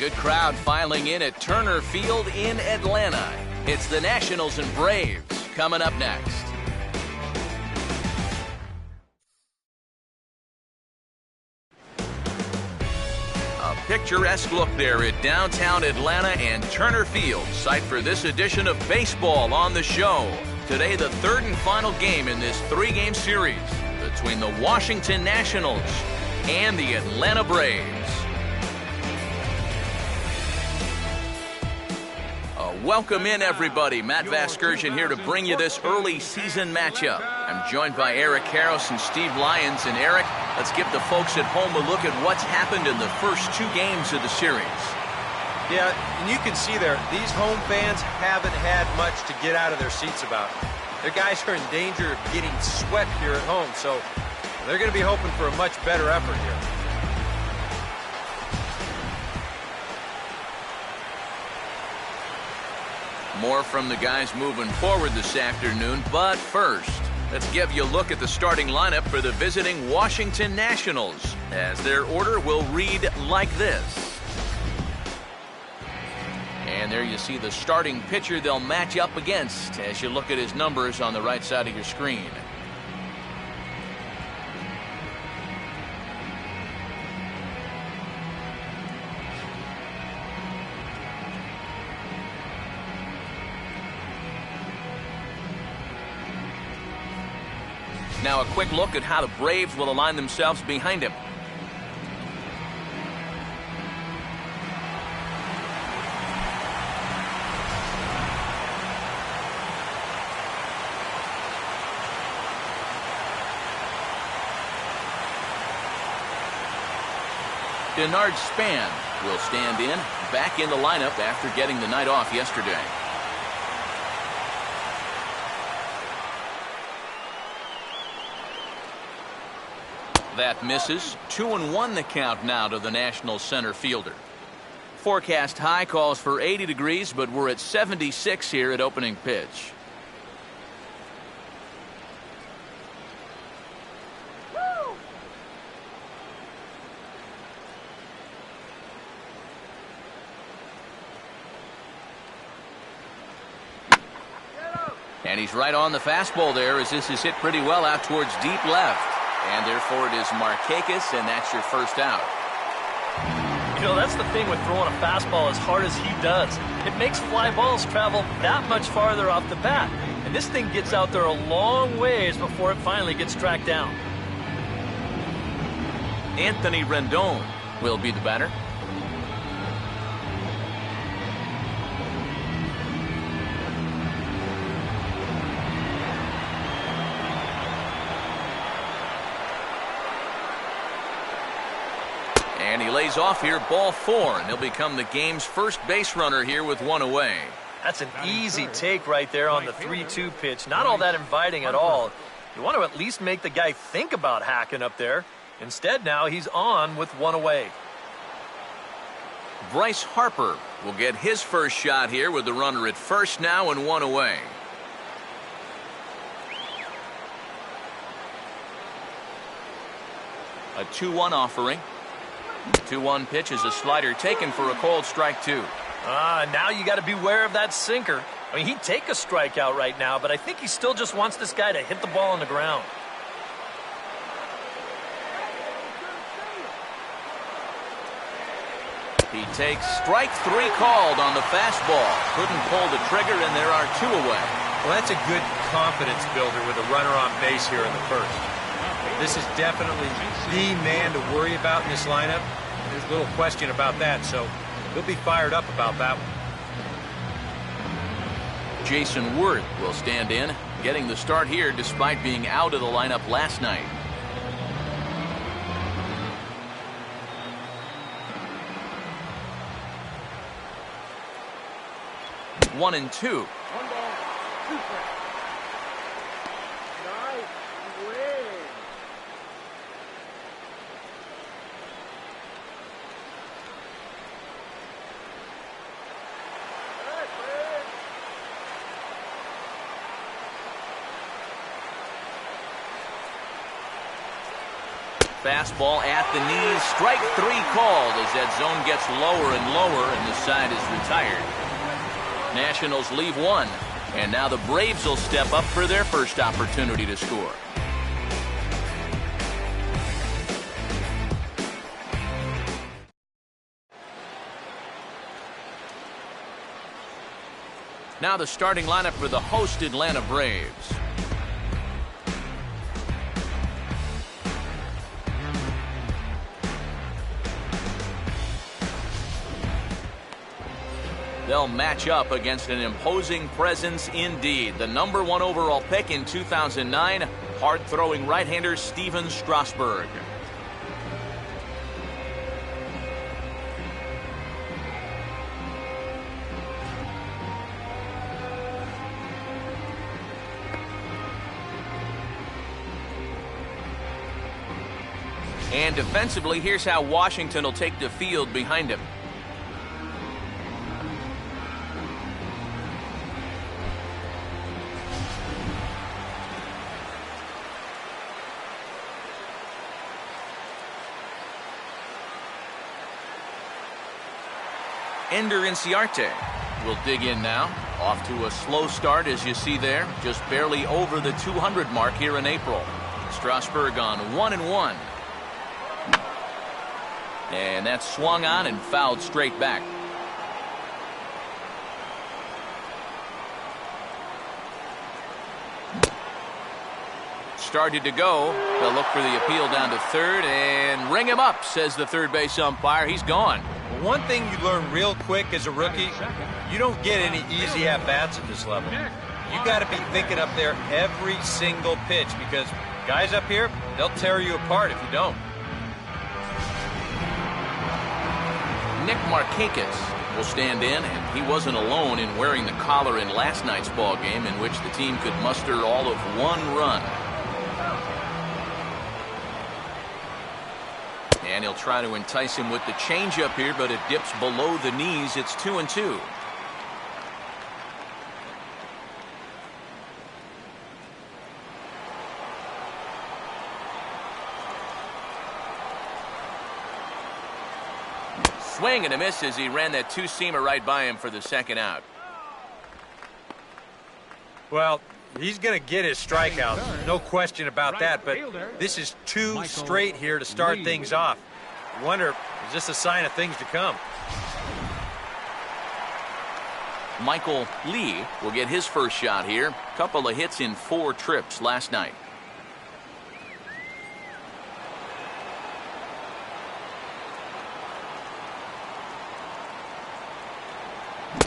good crowd filing in at Turner Field in Atlanta. It's the Nationals and Braves coming up next. A picturesque look there at downtown Atlanta and Turner Field, site for this edition of Baseball on the Show. Today, the third and final game in this three-game series between the Washington Nationals and the Atlanta Braves. Welcome in, everybody. Matt Vasgersian here to bring you this early season matchup. I'm joined by Eric Karros and Steve Lyons. And Eric, let's give the folks at home a look at what's happened in the first two games of the series. Yeah, and you can see there, these home fans haven't had much to get out of their seats about. Their guys are in danger of getting swept here at home, so they're going to be hoping for a much better effort here. More from the guys moving forward this afternoon, but first, let's give you a look at the starting lineup for the visiting Washington Nationals, as their order will read like this. And there you see the starting pitcher they'll match up against as you look at his numbers on the right side of your screen. Now a quick look at how the Braves will align themselves behind him. Denard Span will stand in, back in the lineup after getting the night off yesterday. That misses. 2-1 the count now to the Nationals center fielder. Forecast high calls for 80 degrees, but we're at 76 here at opening pitch. And he's right on the fastball there as this is hit pretty well out towards deep left. And therefore it is Markakis, and that's your first out. You know, that's the thing with throwing a fastball as hard as he does. It makes fly balls travel that much farther off the bat. And this thing gets out there a long ways before it finally gets tracked down. Anthony Rendon will be the batter. And he lays off here, ball 4, and he'll become the game's first base runner here with one away. That's an easy take right there on the 3-2 pitch. Not all that inviting at all. You want to at least make the guy think about hacking up there. Instead, now he's on with one away. Bryce Harper will get his first shot here with the runner at first now and one away. A 2-1 offering. 2-1 pitch is a slider taken for a called strike 2. Now you got to beware of that sinker. I mean, he'd take a strikeout right now, but I think he still just wants this guy to hit the ball on the ground. He takes strike 3 called on the fastball. Couldn't pull the trigger, and there are 2 away. Well, that's a good confidence builder with a runner on base here in the first. This is definitely the man to worry about in this lineup. There's little question about that, so he'll be fired up about that one. Jason Worth will stand in, getting the start here despite being out of the lineup last night. One and two. Fastball at the knees. Strike 3 called as that zone gets lower and lower and the side is retired. Nationals leave 1. And now the Braves will step up for their first opportunity to score. Now the starting lineup for the host Atlanta Braves. They'll match up against an imposing presence indeed. The #1 overall pick in 2009, hard-throwing right-hander Stephen Strasburg. And defensively, here's how Washington will take the field behind him. Ender Inciarte will dig in now. Off to a slow start, as you see there. Just barely over the 200 mark here in April. Strasburg on 1-1. And that's swung on and fouled straight back. Started to go. They'll look for the appeal down to third and ring him up, says the third base umpire. He's gone. One thing you learn real quick as a rookie, you don't get any easy at-bats at this level. You got to be thinking up there every single pitch because guys up here, they'll tear you apart if you don't. Nick Markakis will stand in, and he wasn't alone in wearing the collar in last night's ball game, in which the team could muster all of 1 run. And he'll try to entice him with the changeup here, but it dips below the knees. It's 2-2. Swing and a miss as he ran that two-seamer right by him for the second out. Well, he's going to get his strikeouts, no question about that, but this is 2 straight here to start things off. I wonder, is this a sign of things to come? Michael Lee will get his first shot here. Couple of hits in 4 trips last night.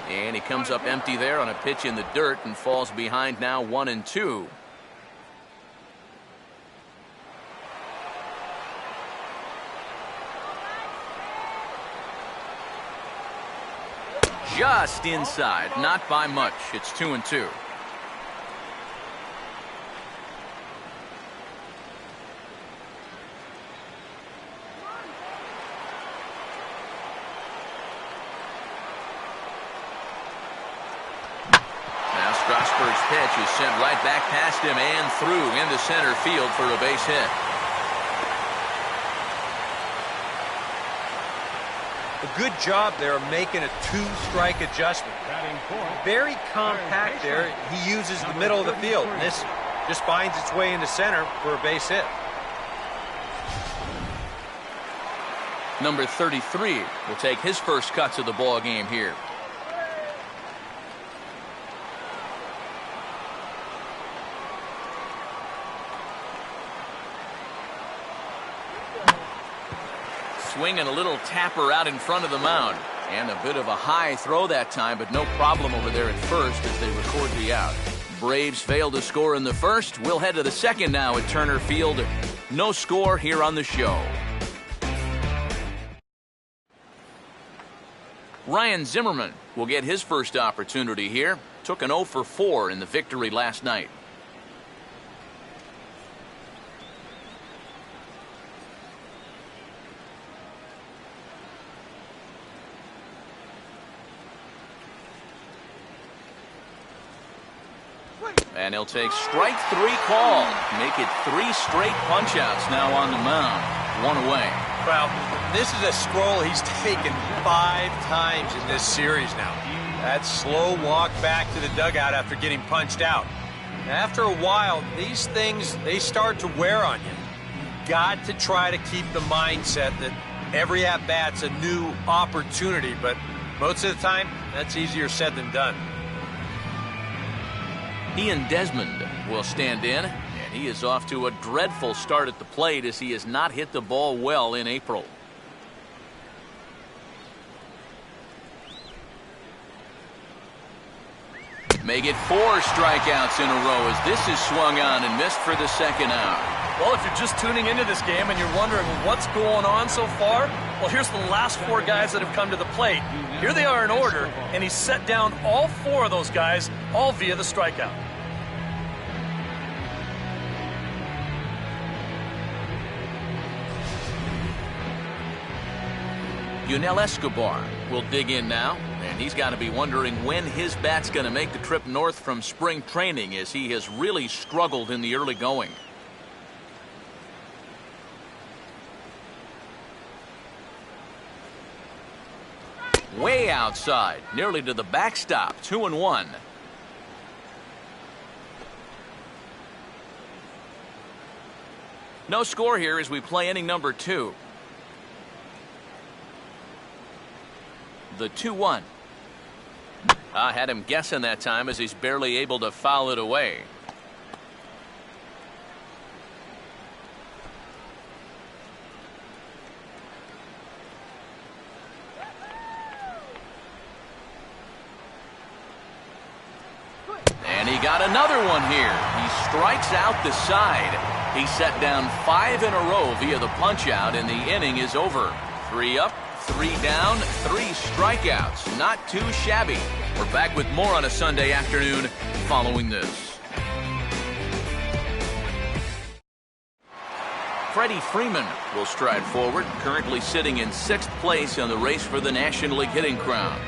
And he comes up empty there on a pitch in the dirt and falls behind now 1-2. Just inside, not by much. It's 2-2. Strasburg's pitch is sent right back past him and through into center field for a base hit. A good job there of making a 2-strike adjustment. Very compact there. He uses the middle of the field. And this just finds its way into center for a base hit. Number 33 will take his first cuts of the ball game here. Swinging a little tapper out in front of the mound. And a bit of a high throw that time, but no problem over there at first as they record the out. Braves fail to score in the first. We'll head to the second now at Turner Field. No score here on the show. Ryan Zimmerman will get his first opportunity here. Took an 0 for 4 in the victory last night. And he'll take strike 3 call. Make it 3 straight punch-outs now on the mound. one away. Well, this is a scroll he's taken 5 times in this series now. That slow walk back to the dugout after getting punched out. After a while, these things, they start to wear on you. You've got to try to keep the mindset that every at-bat's a new opportunity, but most of the time, that's easier said than done. Ian Desmond will stand in, and he is off to a dreadful start at the plate as he has not hit the ball well in April. Make it 4 strikeouts in a row as this is swung on and missed for the second out. Well, if you're just tuning into this game and you're wondering what's going on so far, well, here's the last 4 guys that have come to the plate. Here they are in order, and he's set down all 4 of those guys, all via the strikeout. Yunel Escobar will dig in now, and he's got to be wondering when his bat's going to make the trip north from spring training as he has really struggled in the early going. Way outside, nearly to the backstop, 2-1. No score here as we play inning number 2. The 2-1. I had him guessing that time as he's barely able to foul it away. And he got another one here. He strikes out the side. He set down 5 in a row via the punch out, and the inning is over. 3 up, 3 down, 3 strikeouts. Not too shabby. We're back with more on a Sunday afternoon following this. Freddie Freeman will stride forward, currently sitting in 6th place in the race for the National League hitting crown.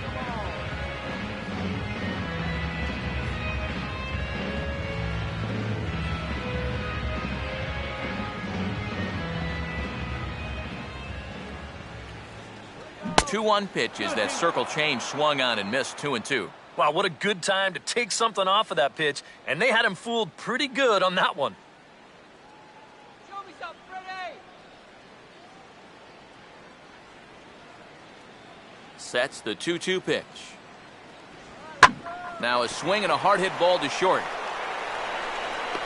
Two-1 pitch as that circle change swung on and missed. 2-2. Wow, what a good time to take something off of that pitch, and they had him fooled pretty good on that one. Show me something, Freddie. Sets the 2-2 pitch. Now a swing and a hard hit ball to short.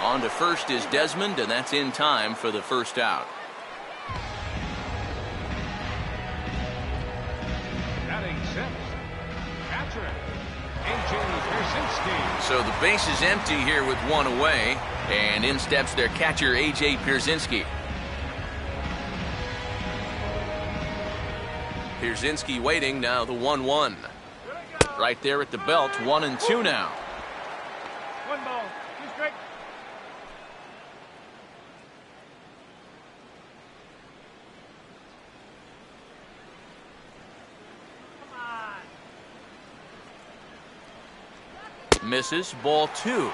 On to first is Desmond, and that's in time for the first out. So the base is empty here with 1 away, and in steps their catcher A.J. Pierzynski. Pierzynski waiting, now the 1-1. Right there at the belt, 1-2 now. 1 ball, 2 strikes. Misses, ball 2.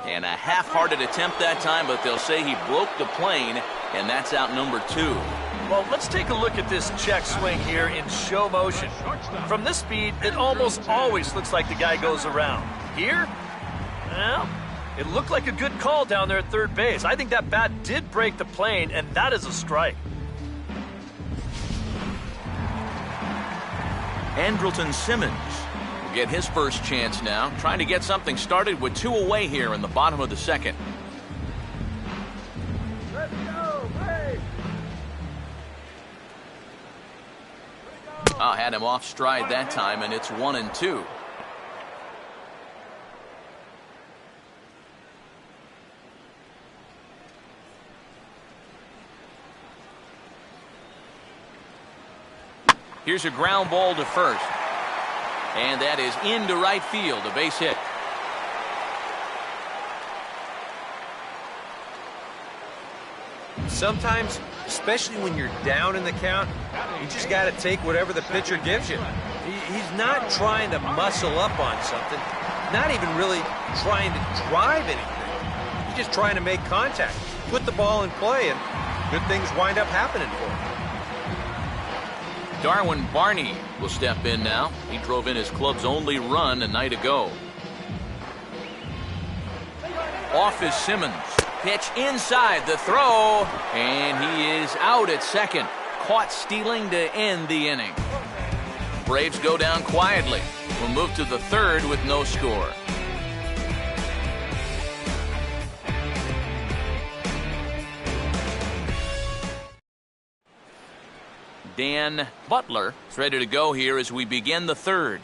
And a half-hearted attempt that time, but they'll say he broke the plane, and that's out number 2. Well, let's take a look at this check swing here in show motion. From this speed, it almost always looks like the guy goes around. Here, well, it looked like a good call down there at third base. I think that bat did break the plane, and that is a strike. Andrelton Simmons will get his first chance now, trying to get something started with 2 away here in the bottom of the second. Let's go, hey. I had him off stride that time, and it's 1-2. Here's a ground ball to first. And that is into right field, a base hit. sometimes, especially when you're down in the count, you just got to take whatever the pitcher gives you. He's not trying to muscle up on something, not even really trying to drive anything. He's just trying to make contact, put the ball in play, and good things wind up happening for him. Darwin Barney will step in now. He drove in his club's only run a night ago. Off is Simmons. Pitch inside the throw, and he is out at second. Caught stealing to end the inning. Braves go down quietly. We'll move to the third with no score. Dan Butler is ready to go here as we begin the third.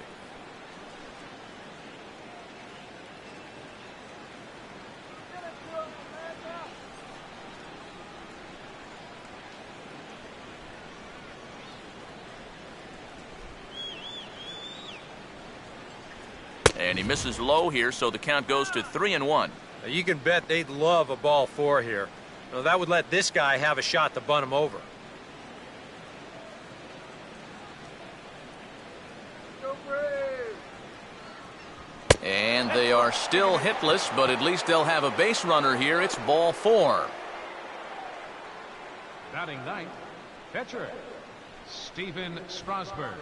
And he misses low here, so the count goes to 3-1. Now you can bet they'd love a ball four here. Now that would let this guy have a shot to bunt him over. And they are still hitless, but at least they'll have a base runner here. It's ball four. Batting ninth, pitcher, Stephen Strasburg.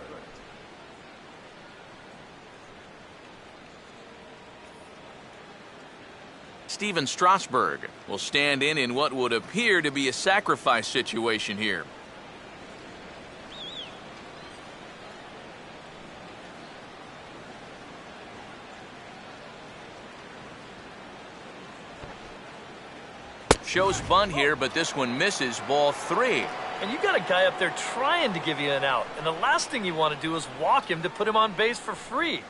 Stephen Strasburg will stand in what would appear to be a sacrifice situation here. Shows bunt here, but this one misses. Ball three. And you got a guy up there trying to give you an out, and the last thing you want to do is walk him to put him on base for free.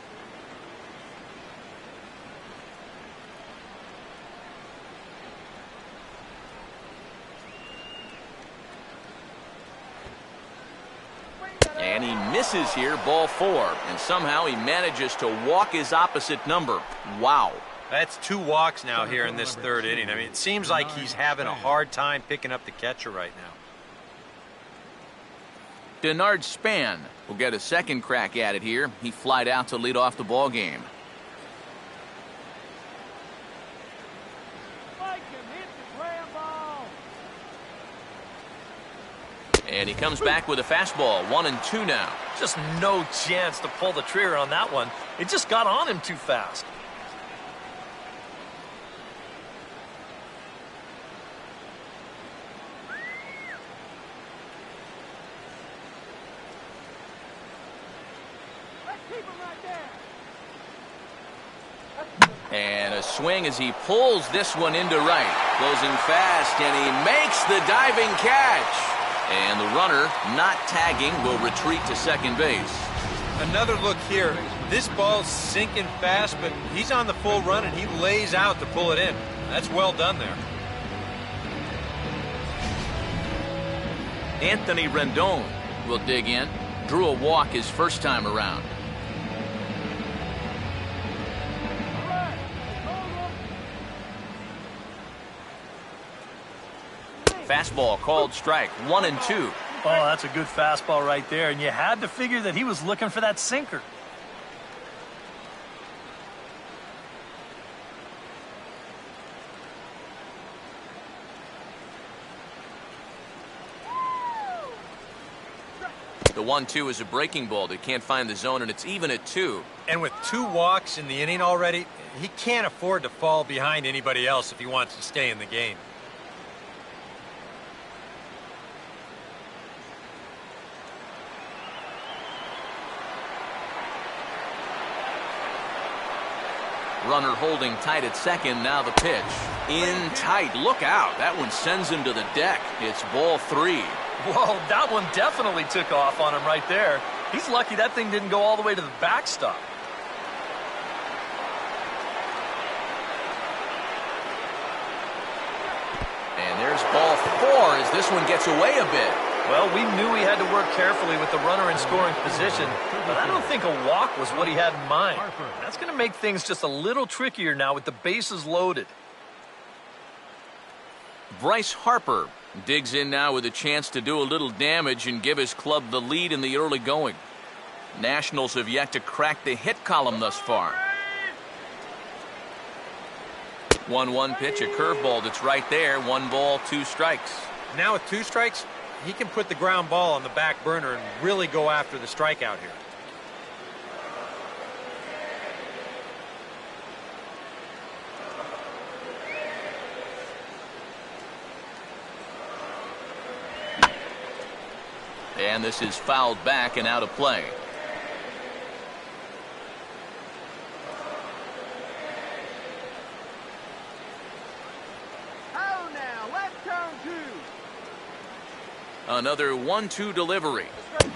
And he misses here, ball four, and somehow he manages to walk his opposite number. Wow. That's 2 walks now here in this third inning. I mean, it seems like he's having a hard time picking up the catcher right now. Denard Span will get a second crack at it here. He flied out to lead off the ball game. And he comes back with a fastball. 1-2 now. Just no chance to pull the trigger on that one. It just got on him too fast. And a swing as he pulls this one into right. Closing fast, and he makes the diving catch. And the runner, not tagging, will retreat to second base. Another look here. This ball's sinking fast, but he's on the full run, and he lays out to pull it in. That's well done there. Anthony Rendon will dig in. Drew a walk his first time around. Fastball called strike. 1-2. Oh, that's a good fastball right there, and you had to figure that he was looking for that sinker. The 1-2 is a breaking ball that can't find the zone, and it's even at 2. And with 2 walks in the inning already, he can't afford to fall behind anybody else if he wants to stay in the game. Runner holding tight at second. Now the pitch. In tight. Look out. That one sends him to the deck. It's ball 3. Whoa, that one definitely took off on him right there. He's lucky that thing didn't go all the way to the backstop. And there's ball 4 as this one gets away a bit. Well, we knew he had to work carefully with the runner in scoring position, but I don't think a walk was what he had in mind. That's going to make things just a little trickier now with the bases loaded. Bryce Harper Digs in now with a chance to do a little damage and give his club the lead in the early going. Nationals have yet to crack the hit column thus far. 1-1 pitch, a curveball that's right there. 1 ball, 2 strikes. Now with 2 strikes, he can put the ground ball on the back burner and really go after the strikeout here. And this is fouled back and out of play. Oh, now, left turn 2. Another 1-2 delivery.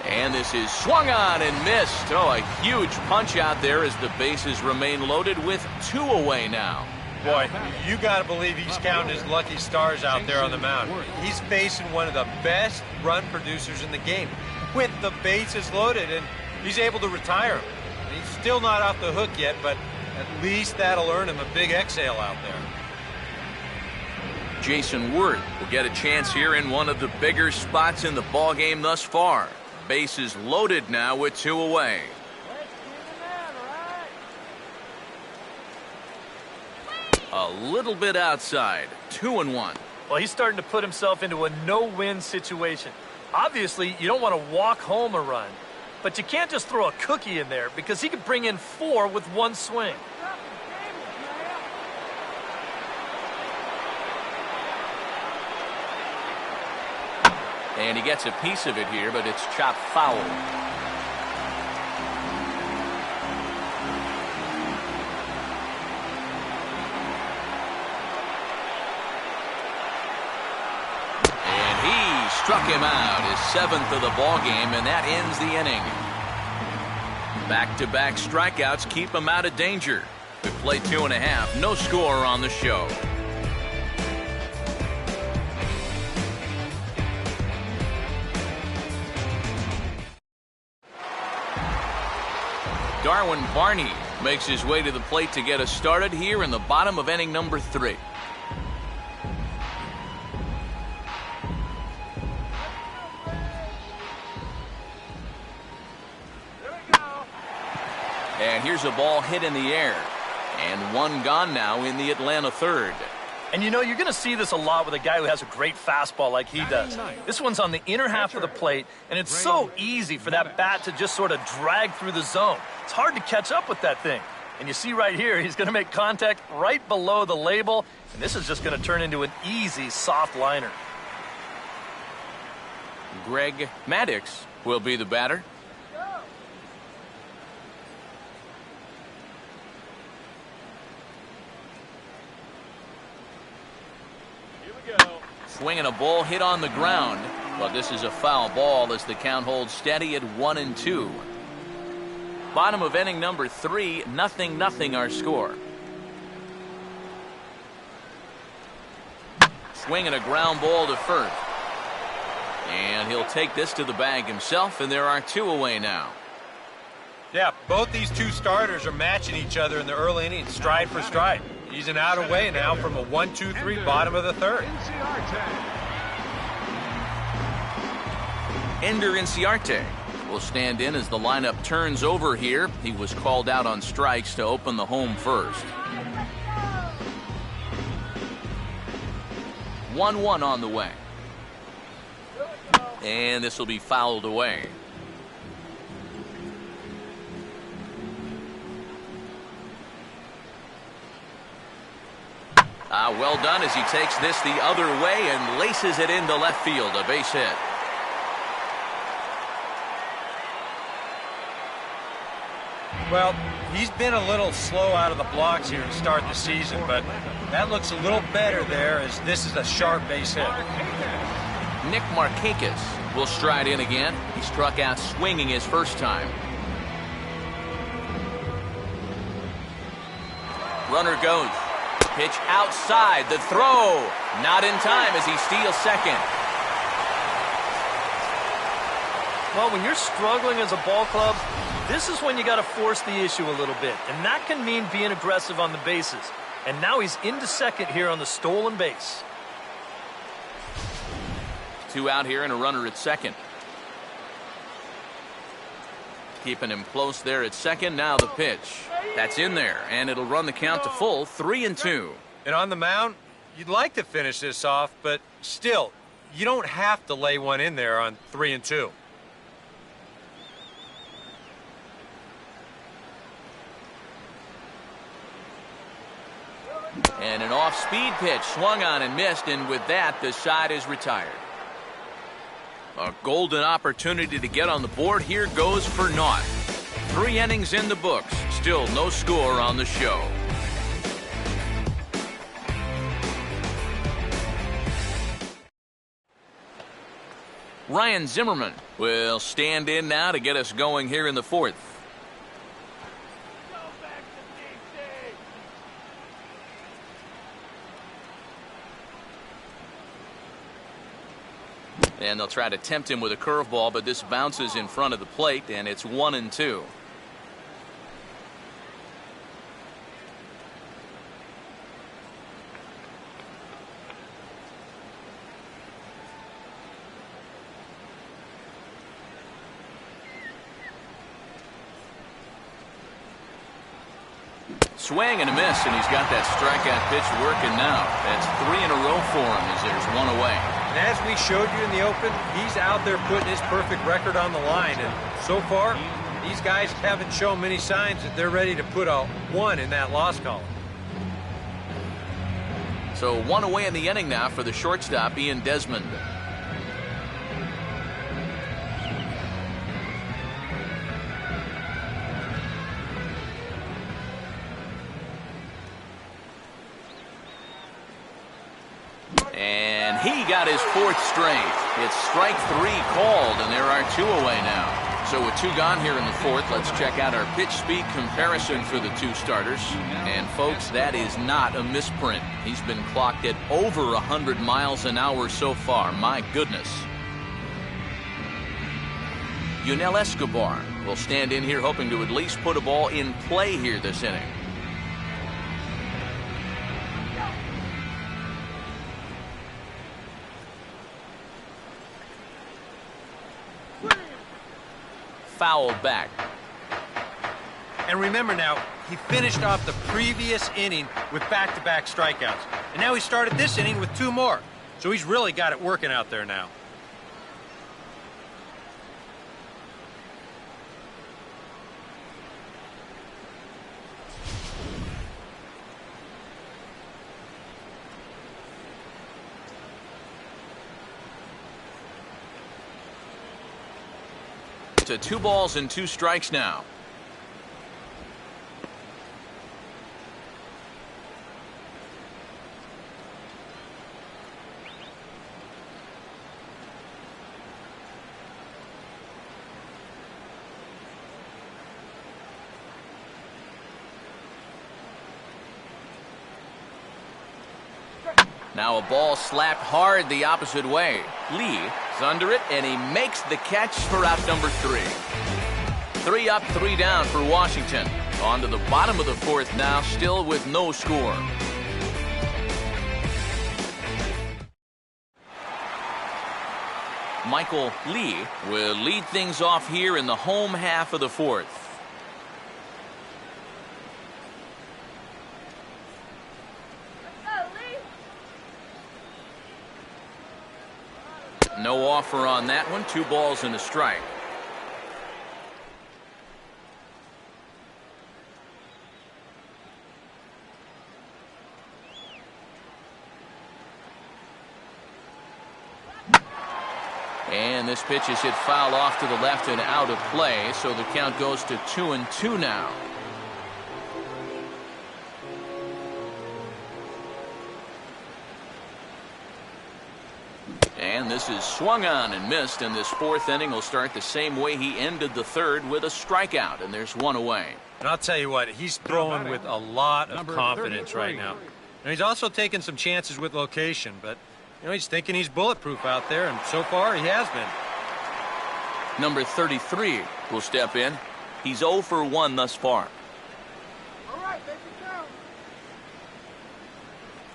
And this is swung on and missed. Oh, a huge punch out there as the bases remain loaded with 2 away now. Boy, you got to believe he's counting his lucky stars out there on the mound. He's facing one of the best run producers in the game with the bases loaded, and he's able to retire him. He's still not off the hook yet, but at least that'll earn him a big exhale out there. Jason Worth will get a chance here in one of the bigger spots in the ballgame thus far. Bases loaded now with 2 away. A little bit outside. 2-1. Well, he's starting to put himself into a no-win situation. Obviously, you don't want to walk home a run, but you can't just throw a cookie in there because he could bring in 4 with 1 swing. And he gets a piece of it here, but it's chopped foul. Struck him out, his 7th of the ball game, and that ends the inning. Back-to-back strikeouts keep him out of danger. We play 2.5, no score on the show. Darwin Barney makes his way to the plate to get us started here in the bottom of inning number 3. And here's a ball hit in the air. And 1 gone now in the Atlanta 3rd. And you know, you're going to see this a lot with a guy who has a great fastball like he does. This one's on the inner half of the plate, and it's so easy for that bat to just sort of drag through the zone. It's hard to catch up with that thing. And you see right here, he's going to make contact right below the label, and this is just going to turn into an easy, soft liner. Greg Maddux will be the batter. Swinging a ball hit on the ground, but this is a foul ball as the count holds steady at 1-2. Bottom of inning number 3, 0-0 our score. Swinging a ground ball to first. And he'll take this to the bag himself, and there are 2 away now. Yeah, both these 2 starters are matching each other in the early innings, stride for stride. He's an out away now from a 1-2-3 bottom of the 3rd. Ender Inciarte will stand in as the lineup turns over here. He was called out on strikes to open the home first. 1-1 on the way. And this will be fouled away. Well done as he takes this the other way and laces it into left field, a base hit. Well, he's been a little slow out of the blocks here to start the season, but that looks a little better there as this is a sharp base hit. Nick Markakis will stride in again. He struck out swinging his first time. Runner goes. Pitch outside. The throw. Not in time as he steals second. Well, when you're struggling as a ball club, this is when you got to force the issue a little bit. And that can mean being aggressive on the bases. And now he's into second here on the stolen base. Two out here and a runner at second. Keeping him close there at second. Now the pitch. That's in there, and it'll run the count to full, 3-2. And on the mound, you'd like to finish this off, but still, you don't have to lay one in there on 3-2. And an off-speed pitch swung on and missed, and with that, the side is retired. A golden opportunity to get on the board here goes for naught. 3 innings in the books, still no score on the show. Ryan Zimmerman will stand in now to get us going here in the 4th. And they'll try to tempt him with a curveball, but this bounces in front of the plate, and it's 1-2. Swing and a miss, and he's got that strikeout pitch working now. That's 3 in a row for him as there's one away. And as we showed you in the open, he's out there putting his perfect record on the line. And so far, these guys haven't shown many signs that they're ready to put a 1 in that loss column. So 1 away in the inning now for the shortstop, Ian Desmond. And he got his 4th straight. It's strike 3 called, and there are 2 away now. So with 2 gone here in the 4th, let's check out our pitch speed comparison for the 2 starters. And folks, that is not a misprint. He's been clocked at over 100 miles an hour so far. My goodness. Yunel Escobar will stand in here hoping to at least put a ball in play here this inning. Fouled back. And remember now, he finished off the previous inning with back-to-back strikeouts. And now he started this inning with 2 more. So he's really got it working out there now. To 2 balls and 2 strikes now. Now a ball slapped hard the opposite way. Lee is under it, and he makes the catch for out number 3. 3 up, 3 down for Washington. On to the bottom of the 4th now, still with no score. Michael Lee will lead things off here in the home half of the 4th. No offer on that one. 2 balls and a strike. And this pitch is hit foul off to the left and out of play, so the count goes to 2-2 now. And this is swung on and missed, and this 4th inning will start the same way he ended the 3rd, with a strikeout, and there's 1 away. And I'll tell you what, he's throwing with a lot of confidence right now. And he's also taking some chances with location, but he's thinking he's bulletproof out there, and so far he has been. Number 33 will step in. He's 0 for 1 thus far. All right, make it count.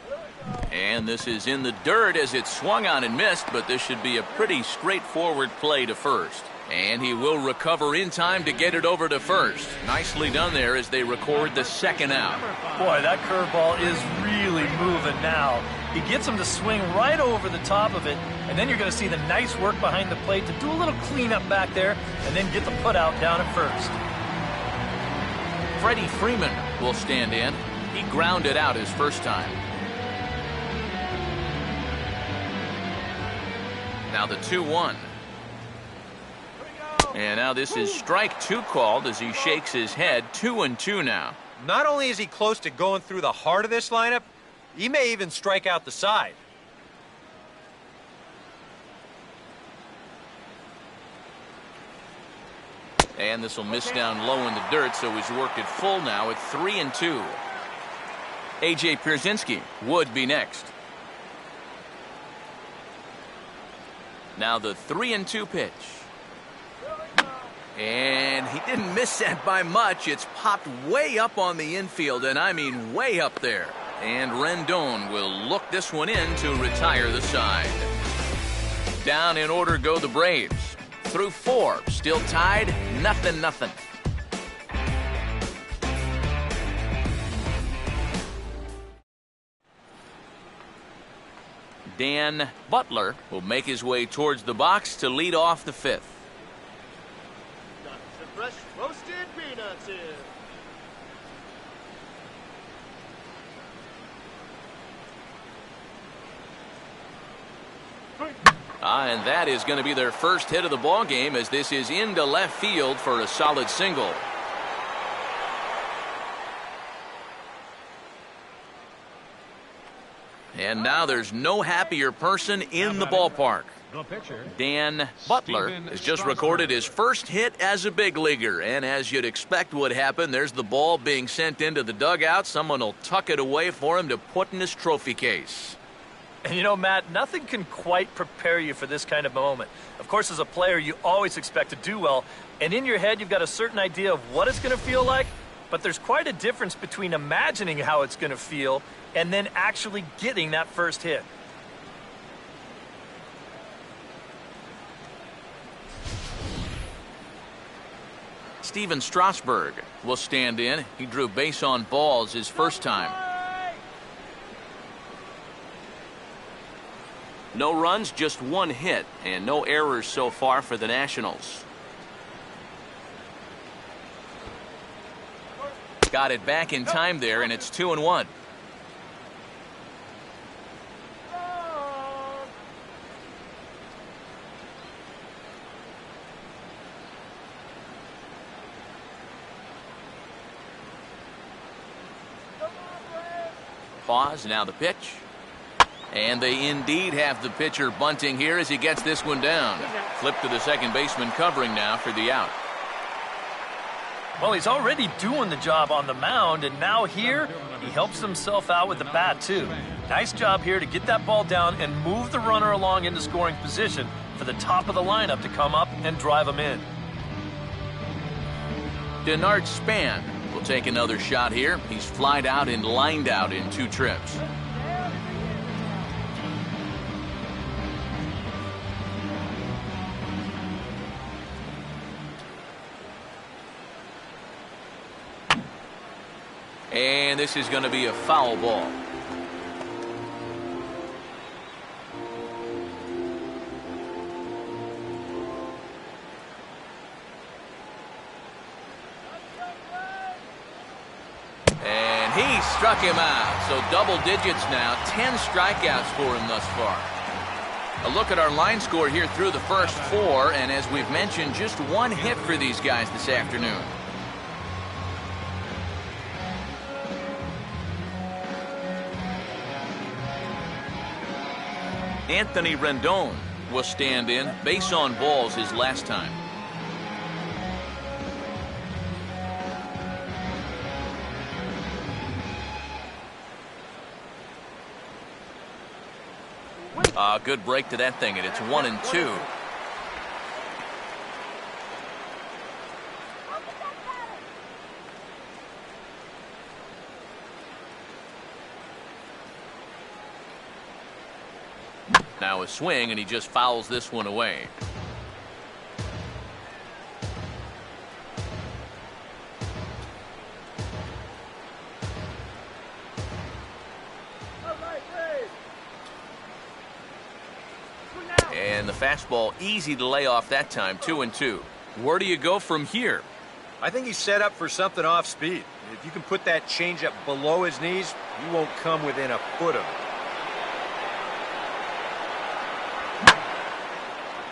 Here we go. And this is in the dirt as it swung on and missed, but this should be a pretty straightforward play to first. And he will recover in time to get it over to first. Nicely done there as they record the second out. Boy, that curveball is really moving now. He gets him to swing right over the top of it, and then you're going to see the nice work behind the plate to do a little cleanup back there, and then get the put out down at first. Freddie Freeman will stand in. He grounded out his first time. Now the 2-1. And now this is strike 2 called as he shakes his head. 2-2 now. Not only is he close to going through the heart of this lineup, he may even strike out the side. And this will miss down low in the dirt, so he's worked it full now at 3-2. A.J. Pierzynski would be next. Now the 3-2 pitch. And he didn't miss that by much. It's popped way up on the infield, and I mean way up there. And Rendon will look this one in to retire the side. Down in order go the Braves. Through 4, still tied, 0-0. Dan Butler will make his way towards the box to lead off the 5th. Got some fresh roasted peanuts here. And that is going to be their first hit of the ball game, as this is into left field for a solid single. And now there's no happier person in the ballpark. The pitcher, Dan Butler has just recorded his first hit as a big leaguer, and as you'd expect would happen, there's the ball being sent into the dugout. Someone will tuck it away for him to put in his trophy case. And you know, Matt, nothing can quite prepare you for this kind of moment. Of course, as a player, you always expect to do well, and in your head, you've got a certain idea of what it's going to feel like, but there's quite a difference between imagining how it's going to feel and then actually getting that first hit. Steven Strasburg will stand in. He drew base on balls his first time. No runs, just 1 hit, and no errors so far for the Nationals. Got it back in time there, and it's 2-1. Pause, now the pitch. And they indeed have the pitcher bunting here as he gets this one down. Flip to the second baseman covering now for the out. Well, he's already doing the job on the mound, and now here, he helps himself out with the bat, too. Nice job here to get that ball down and move the runner along into scoring position for the top of the lineup to come up and drive him in. Denard Span will take another shot here. He's flied out and lined out in 2 trips. And this is going to be a foul ball. And he struck him out. So double digits now. 10 strikeouts for him thus far. A look at our line score here through the first 4. And as we've mentioned, just 1 hit for these guys this afternoon. Anthony Rendon will stand in. Base on balls his last time. Good break to that thing, and it's 1-2. Now a swing, and he just fouls this one away. And the fastball easy to lay off that time, 2-2. Where do you go from here? I think he's set up for something off speed. If you can put that changeup below his knees, you won't come within a foot of it.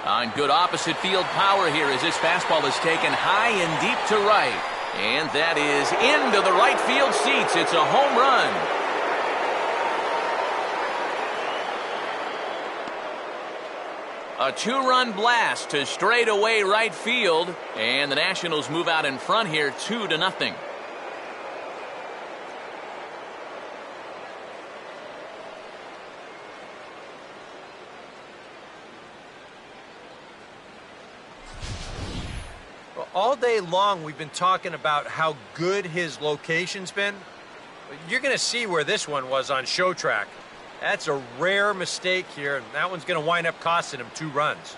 On good opposite field power here as this fastball is taken high and deep to right. And that is into the right field seats. It's a home run. A two-run blast to straightaway right field. And the Nationals move out in front here 2-0. All day long, we've been talking about how good his location's been. You're going to see where this one was on Show Track. That's a rare mistake here, and that one's going to wind up costing him 2 runs.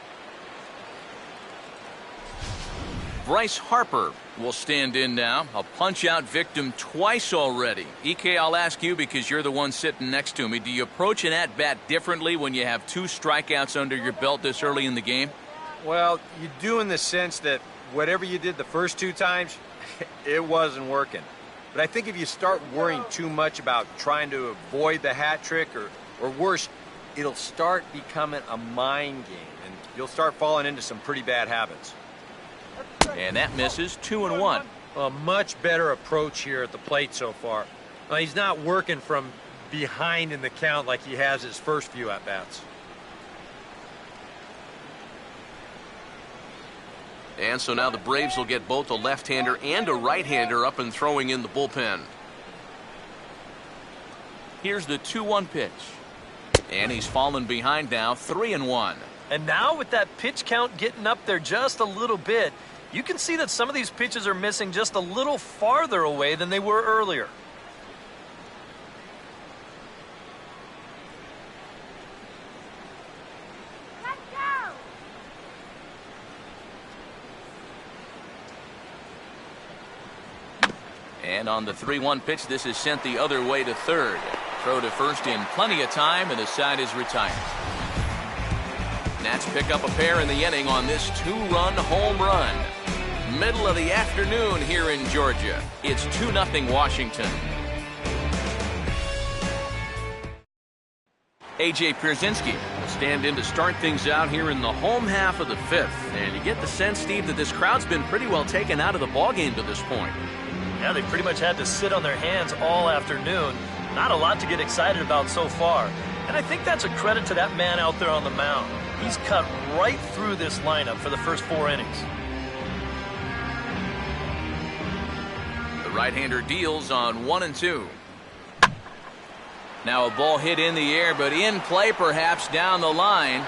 Bryce Harper will stand in now. A punch-out victim twice already. EK, I'll ask you because you're the one sitting next to me. Do you approach an at-bat differently when you have 2 strikeouts under your belt this early in the game? Well, you do in the sense that whatever you did the first 2 times, it wasn't working. But I think if you start worrying too much about trying to avoid the hat trick or worse, it'll start becoming a mind game, and you'll start falling into some pretty bad habits. And that misses 2-1. A much better approach here at the plate so far. Well, he's not working from behind in the count like he has his first few at-bats. And so now the Braves will get both a left-hander and a right-hander up and throwing in the bullpen. Here's the 2-1 pitch. And he's fallen behind now, 3-1. And now with that pitch count getting up there just a little bit, you can see that some of these pitches are missing just a little farther away than they were earlier. And on the 3-1 pitch, this is sent the other way to third. Throw to first in plenty of time, and the side is retired. Nats pick up a pair in the inning on this 2-run home run. Middle of the afternoon here in Georgia. It's 2-0 Washington. A.J. Pierzynski will stand in to start things out here in the home half of the 5th. And you get the sense, Steve, that this crowd's been pretty well taken out of the ballgame to this point. Yeah, they pretty much had to sit on their hands all afternoon. Not a lot to get excited about so far. And I think that's a credit to that man out there on the mound. He's cut right through this lineup for the first 4 innings. The right-hander deals on 1-2. Now a ball hit in the air, but in play perhaps down the line.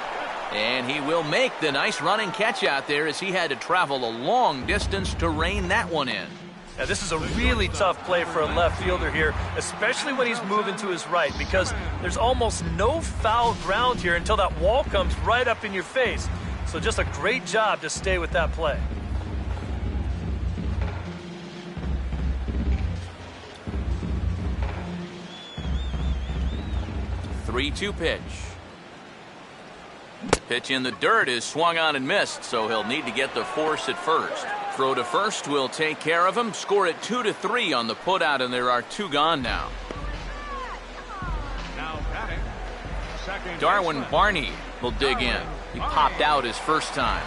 And he will make the nice running catch out there as he had to travel a long distance to rein that one in. Now, this is a really tough play for a left fielder here, especially when he's moving to his right, because there's almost no foul ground here until that wall comes right up in your face. So just a great job to stay with that play. The 3-2 pitch. Pitch in the dirt is swung on and missed, so he'll need to get the force at first. Throw to first will take care of him. Score it 2-3 on the putout, and there are 2 gone now. Now batting, second Darwin baseman. Barney will dig in. He popped out his first time.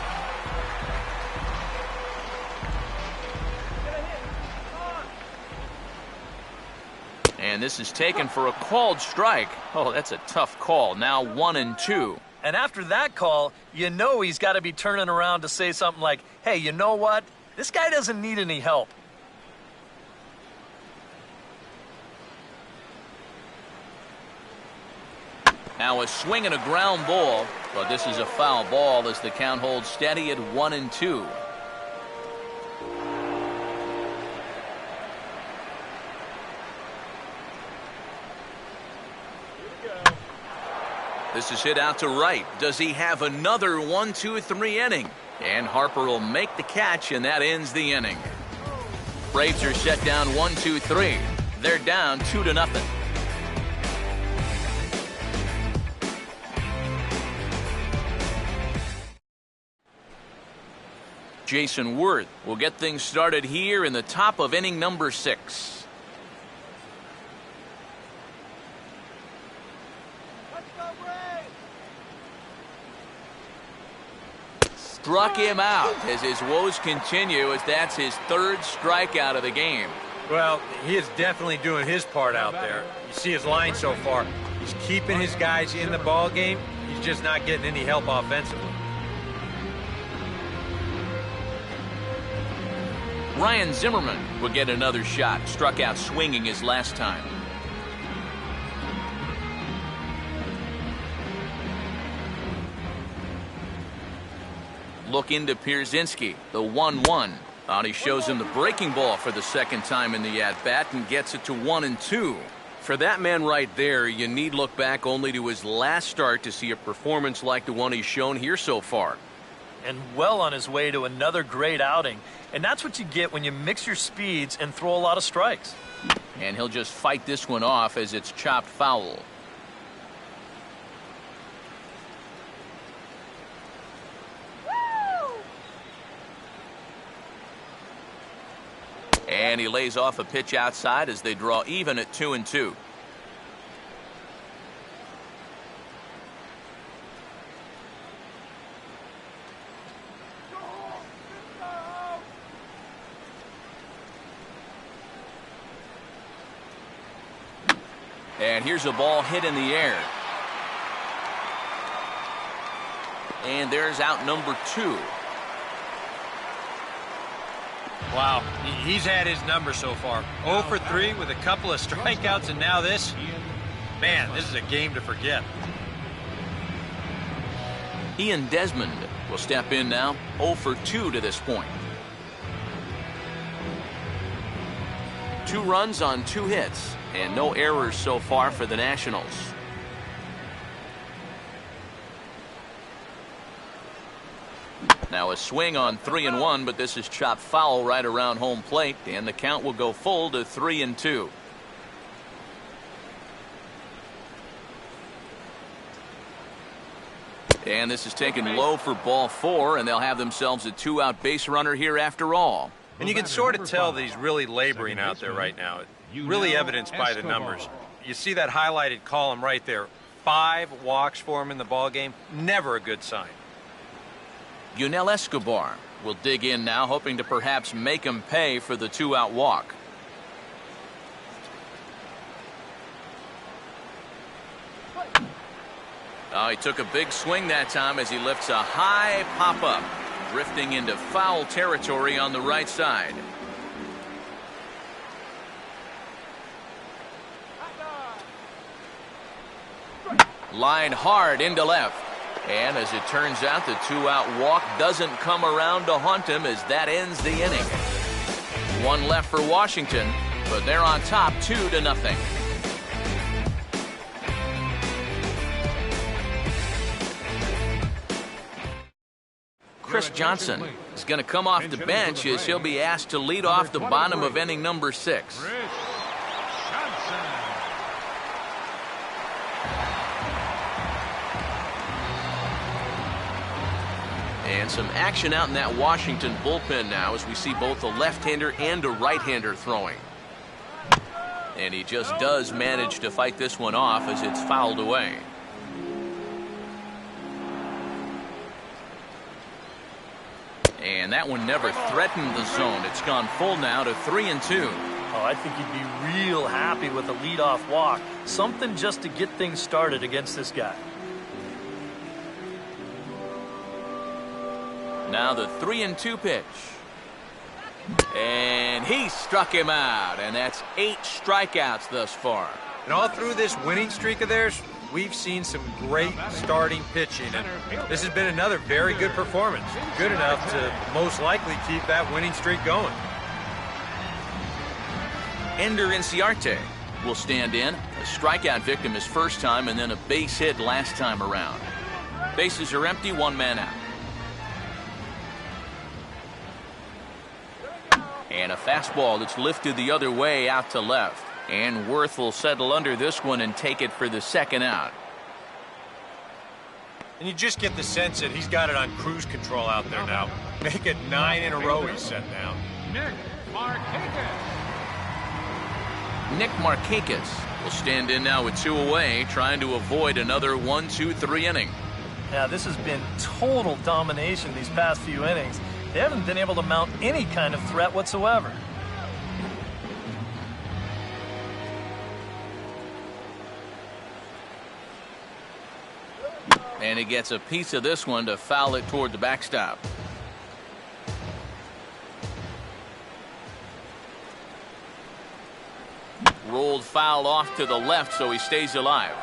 And this is taken for a called strike. Oh, that's a tough call. Now 1-2. And after that call, you know he's got to be turning around to say something like, hey, you know what? This guy doesn't need any help. Now a swing and a ground ball, but this is a foul ball as the count holds steady at 1-2. This is hit out to right. Does he have another 1-2-3 inning? And Harper will make the catch, and that ends the inning. Braves are set down 1-2-3. They're down 2-0. Jason Worth will get things started here in the top of inning number 6. Struck him out as his woes continue, as that's his 3rd strikeout of the game. Well, he is definitely doing his part out there. You see his line so far. He's keeping his guys in the ball game. He's just not getting any help offensively. Ryan Zimmerman will get another shot. Struck out swinging his last time. Look into Pierzynski, the 1-1. He shows him the breaking ball for the 2nd time in the at-bat and gets it to 1-2. For that man right there, you need look back only to his last start to see a performance like the one he's shown here so far. And well on his way to another great outing. And that's what you get when you mix your speeds and throw a lot of strikes. And he'll just fight this one off as it's chopped foul. And he lays off a pitch outside as they draw even at 2-2. And here's a ball hit in the air. And there's out number 2. Wow, he's had his number so far. 0 for 3 with a couple of strikeouts, and now this. Man, this is a game to forget. Ian Desmond will step in now. 0 for 2 to this point. 2 runs on 2 hits, and no errors so far for the Nationals. Now a swing on 3-1, but this is chopped foul right around home plate, and the count will go full to 3-2. And this is taken low for ball 4, and they'll have themselves a 2-out base runner here after all. And you can sort of tell that he's really laboring out there right now. Really evidenced by the numbers. You see that highlighted column right there. 5 walks for him in the ball game. Never a good sign. Yunel Escobar will dig in now, hoping to perhaps make him pay for the 2-out walk. He took a big swing that time as he lifts a high pop-up, drifting into foul territory on the right side. Line hard into left. And as it turns out, the 2-out walk doesn't come around to haunt him as that ends the inning. 1 left for Washington, but they're on top 2-0. Chris Johnson is going to come off the bench as he'll be asked to lead off the bottom of inning number 6. And some action out in that Washington bullpen now as we see both a left-hander and a right-hander throwing. And he just does manage to fight this one off as it's fouled away. And that one never threatened the zone. It's gone full now to 3-2. Oh, I think he'd be real happy with a leadoff walk. Something just to get things started against this guy. Now the 3-2 pitch. And he struck him out, and that's 8 strikeouts thus far. And all through this winning streak of theirs, we've seen some great starting pitching, and this has been another very good performance. Good enough to most likely keep that winning streak going. Ender Inciarte will stand in. A strikeout victim his first time and then a base hit last time around. Bases are empty, one man out. And a fastball that's lifted the other way out to left. And Worth will settle under this one and take it for the second out. And you just get the sense that he's got it on cruise control out there now. Make it 9 in a row he's set down. Nick Markakis. Nick Markakis will stand in now with 2 away, trying to avoid another 1-2-3 inning. Yeah, this has been total domination these past few innings. They haven't been able to mount any kind of threat whatsoever. And he gets a piece of this one to foul it toward the backstop. Rolled foul off to the left, so he stays alive.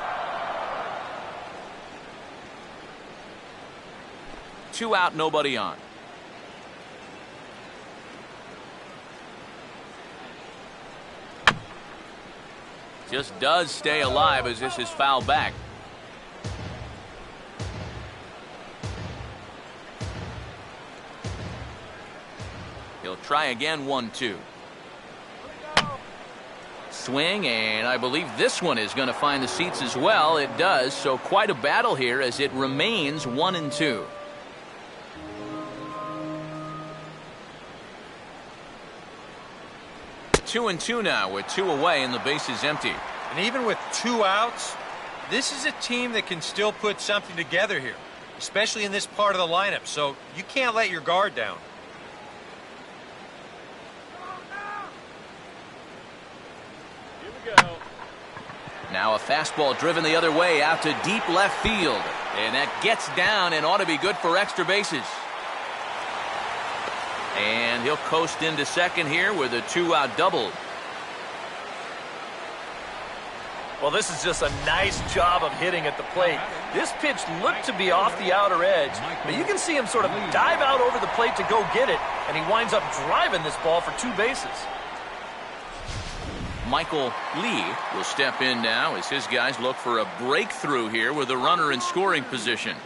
2 out, nobody on. Just does stay alive as this is fouled back. He'll try again, 1-2. Swing, and I believe this one is going to find the seats as well. It does, so quite a battle here as it remains 1-2. Two and two now with 2 away and the base is empty. And even with 2 outs, this is a team that can still put something together here, especially in this part of the lineup, so you can't let your guard down. Here we go. Now a fastball driven the other way out to deep left field. And that gets down and ought to be good for extra bases. And he'll coast into second here with a 2-out double. Well, this is just a nice job of hitting at the plate. This pitch looked to be off the outer edge, but you can see him sort of dive out over the plate to go get it, and he winds up driving this ball for 2 bases. Michael Lee will step in now as his guys look for a breakthrough here with a runner in scoring position.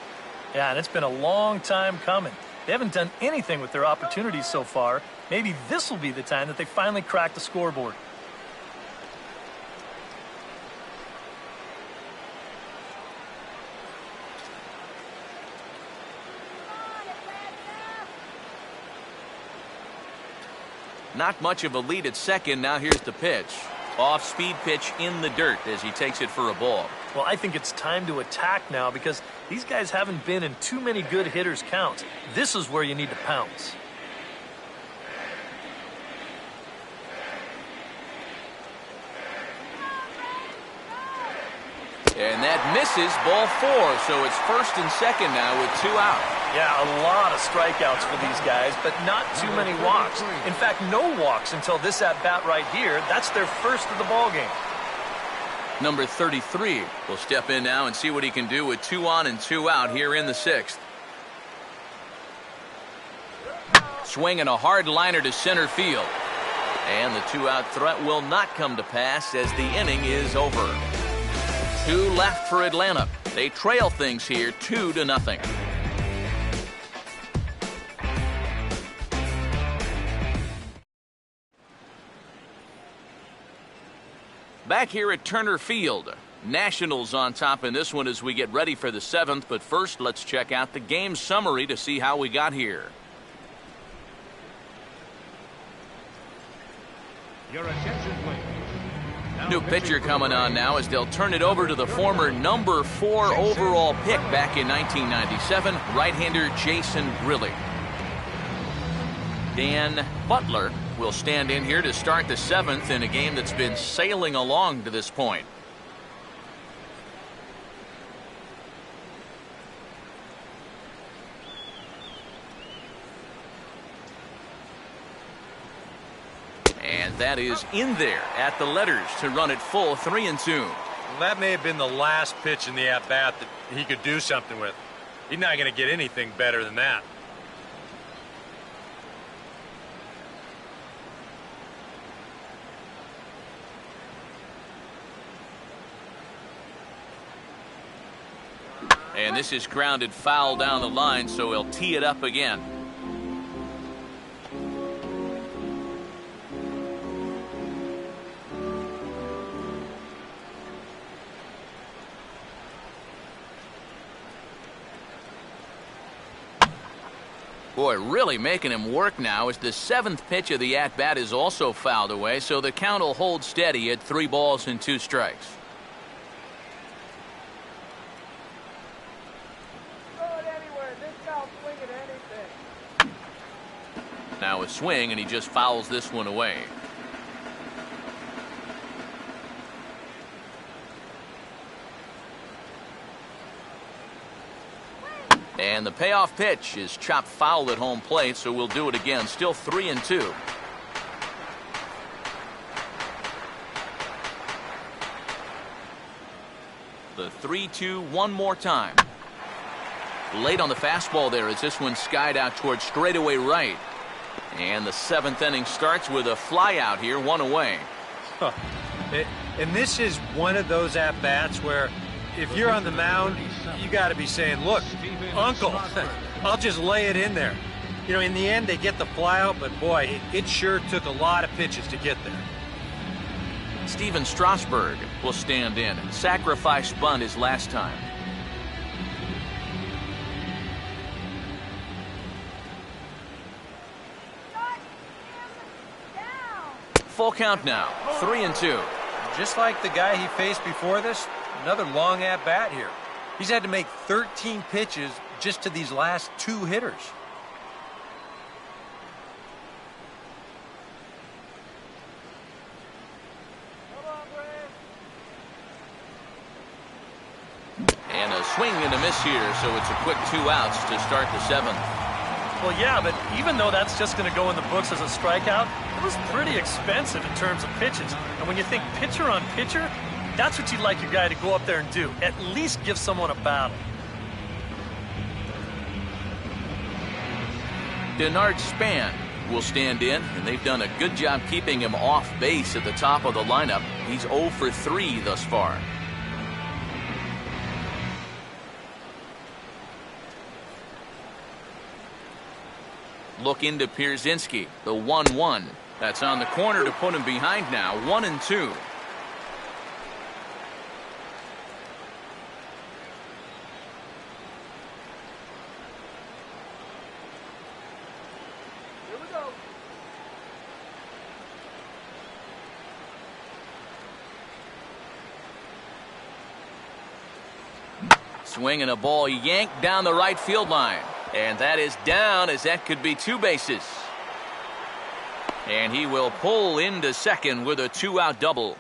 Yeah, and it's been a long time coming. They haven't done anything with their opportunities so far. Maybe this will be the time that they finally crack the scoreboard. Not much of a lead at second. Now here's the pitch. Off-speed pitch in the dirt as he takes it for a ball. Well, I think it's time to attack now because these guys haven't been in too many good hitters' counts. This is where you need to pounce. And that misses, ball 4, so it's first and second now with 2 out. Yeah, a lot of strikeouts for these guys, but not too many walks. In fact, no walks until this at-bat right here. That's their first of the ballgame. Number 33 will step in now and see what he can do with 2 on and 2 out here in the 6th. Swinging a hard liner to center field. And the 2-out threat will not come to pass as the inning is over. 2 left for Atlanta. They trail things here 2-0. Back here at Turner Field. Nationals on top in this one as we get ready for the 7th. But first, let's check out the game summary to see how we got here. Your attention, please. Now New pitcher coming on now as they'll turn it over to the former number 4 overall pick back in 1997, right-hander Jason Grilli. Dan Butler will stand in here to start the 7th in a game that's been sailing along to this point. And that is in there at the letters to run it full 3-2. Well, that may have been the last pitch in the at-bat that he could do something with. He's not going to get anything better than that. And this is grounded foul down the line, so he'll tee it up again. Boy, really making him work now as the 7th pitch of the at-bat is also fouled away, so the count will hold steady at 3 balls and 2 strikes. Now a swing, and he just fouls this one away. And the payoff pitch is chopped foul at home plate, so we'll do it again. Still 3-2. The 3-2 one more time. Late on the fastball there as this one skied out towards straightaway right. And the 7th inning starts with a fly out here, 1 away. Huh. And this is one of those at-bats where if you're on the mound, you got to be saying, look, Uncle, I'll just lay it in there. You know, in the end, they get the fly out, but boy, it sure took a lot of pitches to get there. Steven Strasburg will stand in. Sacrifice bunt his last time. Full count now, 3-2. Just like the guy he faced before this, another long at-bat here. He's had to make 13 pitches just to these last 2 hitters. And a swing and a miss here, so it's a quick 2 outs to start the 7th. Well, yeah, but even though that's just going to go in the books as a strikeout, it was pretty expensive in terms of pitches. And when you think pitcher on pitcher, that's what you'd like your guy to go up there and do. At least give someone a battle. Denard Span will stand in, and they've done a good job keeping him off base at the top of the lineup. He's 0 for 3 thus far. Look into Pierzynski, the 1-1. That's on the corner to put him behind now, 1-2. Swing and a ball yanked down the right field line. And that is down, as that could be 2 bases. And he will pull into second with a 2-out double.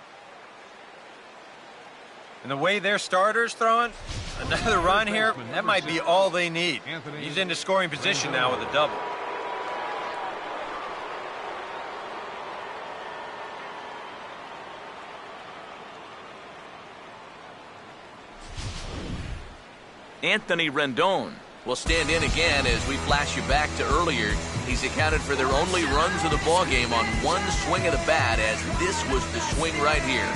And the way their starter's throwing, another run here, that might be all they need. He's into scoring position now with a double. Anthony Rendon will stand in again as we flash you back to earlier. He's accounted for their only runs of the ballgame on 1 swing of the bat, as this was the swing right here.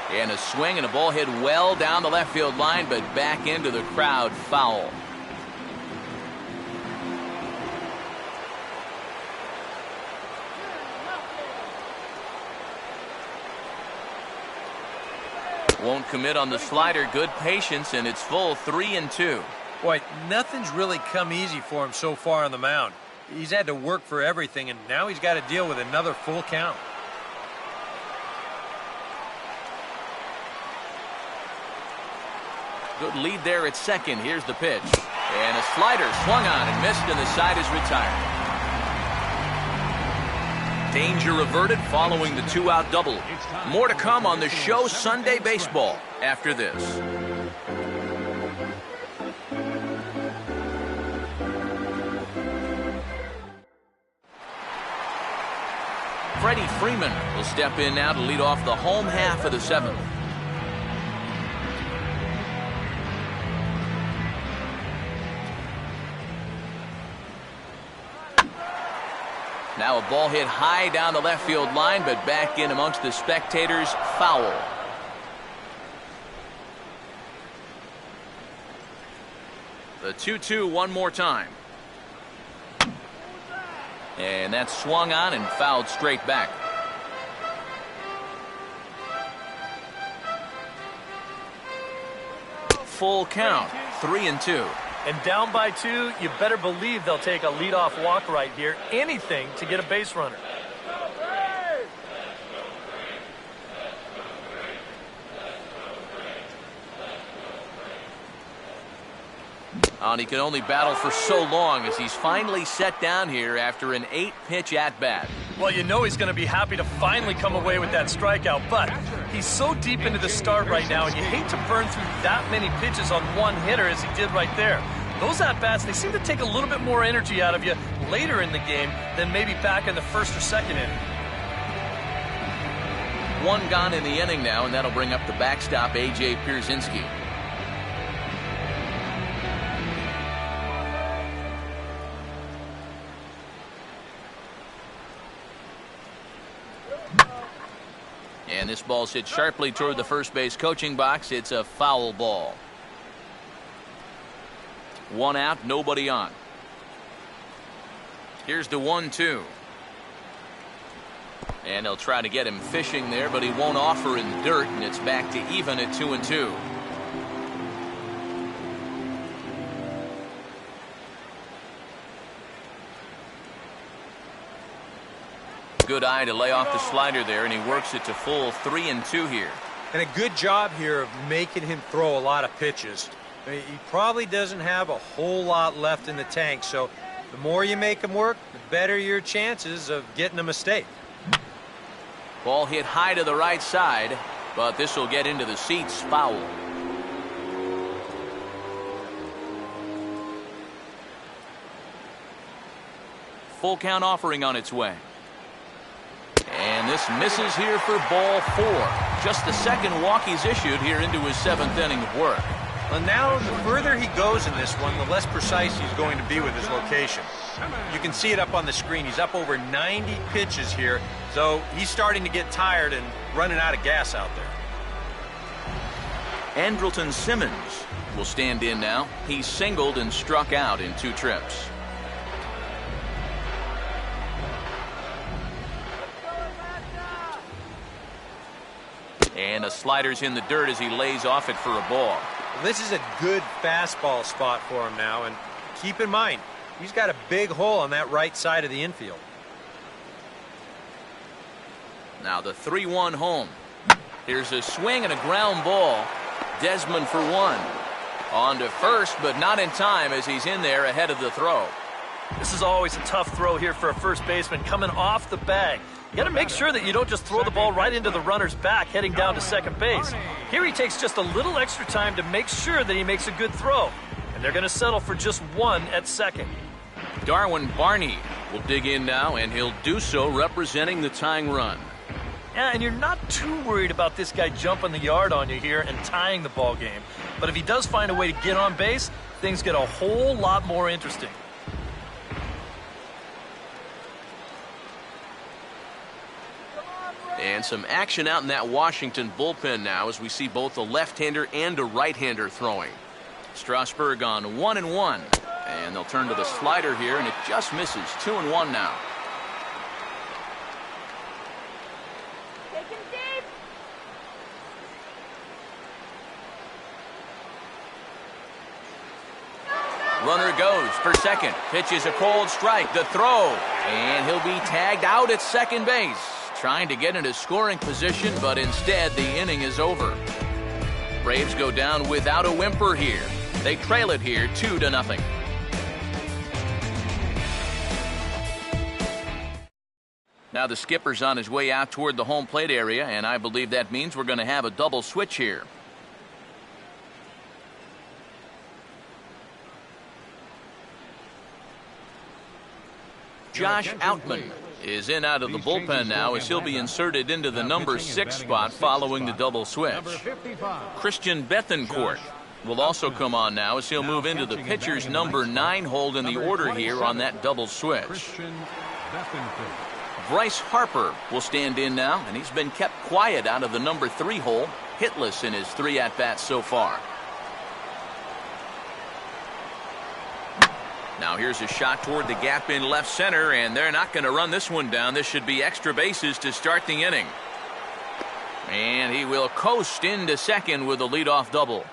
And a swing and a ball hit well down the left field line, but back into the crowd, foul. Won't commit on the slider. Good patience, and it's full 3-2. Boy, nothing's really come easy for him so far on the mound. He's had to work for everything, and now he's got to deal with another full count. Good lead there at second. Here's the pitch. And a slider swung on and missed, and the side is retired. Danger averted following the 2-out double. More to come on the show Sunday Baseball after this. Freddie Freeman will step in now to lead off the home half of the 7th. Now a ball hit high down the left field line, but back in amongst the spectators. Foul. The 2-2 one more time. And that's swung on and fouled straight back. Full count, 3-2. And down by 2, you better believe they'll take a leadoff walk right here. Anything to get a base runner. And he can only battle for so long as he's finally set down here after an 8-pitch at-bat. Well, you know he's going to be happy to finally come away with that strikeout, but he's so deep into the start right now, and you hate to burn through that many pitches on one hitter as he did right there. Those at-bats, they seem to take a little bit more energy out of you later in the game than maybe back in the first or second inning. One gone in the inning now, and that'll bring up the backstop, A.J. Pierzynski. And this ball's hit sharply toward the first base coaching box. It's a foul ball. 1 out, nobody on. Here's the 1-2. And they'll try to get him fishing there, but he won't offer in the dirt, and it's back to even at 2-2. Good eye to lay off the slider there, and he works it to full 3-2 here. And a good job here of making him throw a lot of pitches. I mean, he probably doesn't have a whole lot left in the tank, so the more you make him work, the better your chances of getting a mistake. Ball hit high to the right side, but this will get into the seats. Foul. Full count offering on its way. And this misses here for ball 4. Just the second walk he's issued here into his 7th inning of work. Well, now the further he goes in this one, the less precise he's going to be with his location. You can see it up on the screen. He's up over 90 pitches here, so he's starting to get tired and running out of gas out there. Andrelton Simmons will stand in now. He's singled and struck out in 2 trips. And a slider's in the dirt as he lays off it for a ball. Well, this is a good fastball spot for him now, and keep in mind, he's got a big hole on that right side of the infield. Now the 3-1 home. Here's a swing and a ground ball. Desmond for 1. On to first, but not in time as he's in there ahead of the throw. This is always a tough throw here for a first baseman coming off the bag. You got to make sure that you don't just throw the ball right into the runner's back heading down to second base. Here he takes just a little extra time to make sure that he makes a good throw. And they're going to settle for just 1 at second. Darwin Barney will dig in now, and he'll do so representing the tying run. Yeah, and you're not too worried about this guy jumping the yard on you here and tying the ball game. But if he does find a way to get on base, things get a whole lot more interesting. And some action out in that Washington bullpen now as we see both a left-hander and a right-hander throwing. Strasburg on 1-1. And they'll turn to the slider here, and it just misses. 2-1 now. Runner goes for second. Pitches a cold strike. The throw. And he'll be tagged out at second base. Trying to get into scoring position, but instead the inning is over. Braves go down without a whimper here. They trail it here 2-0. Now the skipper's on his way out toward the home plate area, and I believe that means we're going to have a double switch here. Josh Outman is in out of the bullpen now as he'll be inserted into the number 6 spot following the double switch. Christian Bethancourt will also come on now as he'll move into the pitcher's number 9 hold in the order here on that double switch. Bethencourt. Bryce Harper will stand in now, and he's been kept quiet out of the number 3 hole, hitless in his 3 at-bats so far. Now here's a shot toward the gap in left center, and they're not going to run this one down. This should be extra bases to start the inning. And he will coast into second with a leadoff double.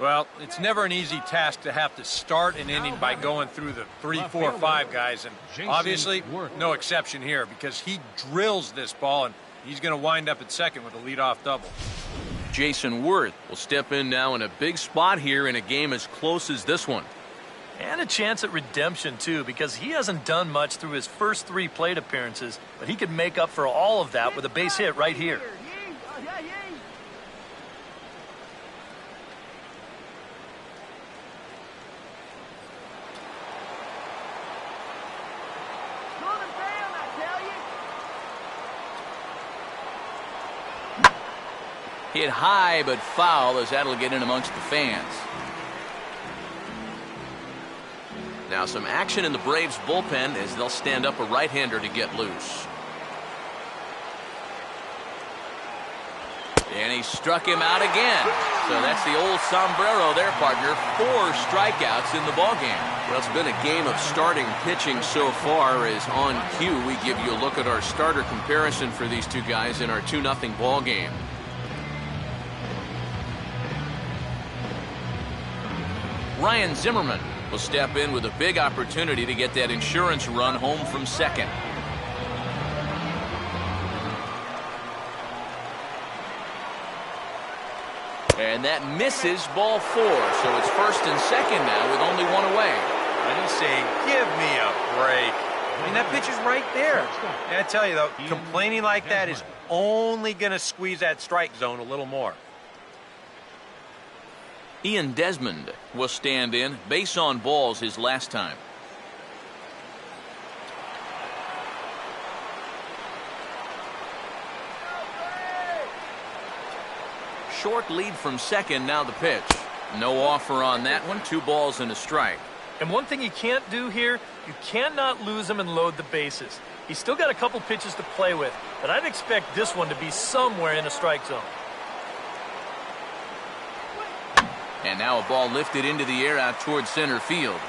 Well, it's never an easy task to have to start an inning by going through the 3, 4, 5 guys, and obviously no exception here because he drills this ball, and he's going to wind up at second with a leadoff double. Jason Worth will step in now in a big spot here in a game as close as this one. And a chance at redemption, too, because he hasn't done much through his first 3 plate appearances, but he could make up for all of that with a base hit right here. Hit high but foul as that'll get in amongst the fans. Now some action in the Braves bullpen as they'll stand up a right-hander to get loose. And he struck him out again. So that's the old sombrero there, partner. 4 strikeouts in the ballgame. Well, it's been a game of starting pitching so far as on cue we give you a look at our starter comparison for these 2 guys in our 2-0 ball game. Ryan Zimmerman will step in with a big opportunity to get that insurance run home from second. And that misses, ball 4. So it's first and second now with only 1 away. And he's saying, give me a break. I mean, that pitch is right there. And I tell you, though, complaining like that is only going to squeeze that strike zone a little more. Ian Desmond will stand in. Base on balls his last time. Short lead from second, now the pitch. No offer on that one. 2 balls and a strike. And one thing you can't do here, you cannot lose him and load the bases. He's still got a couple pitches to play with, but I'd expect this one to be somewhere in a strike zone. And now a ball lifted into the air out towards center field.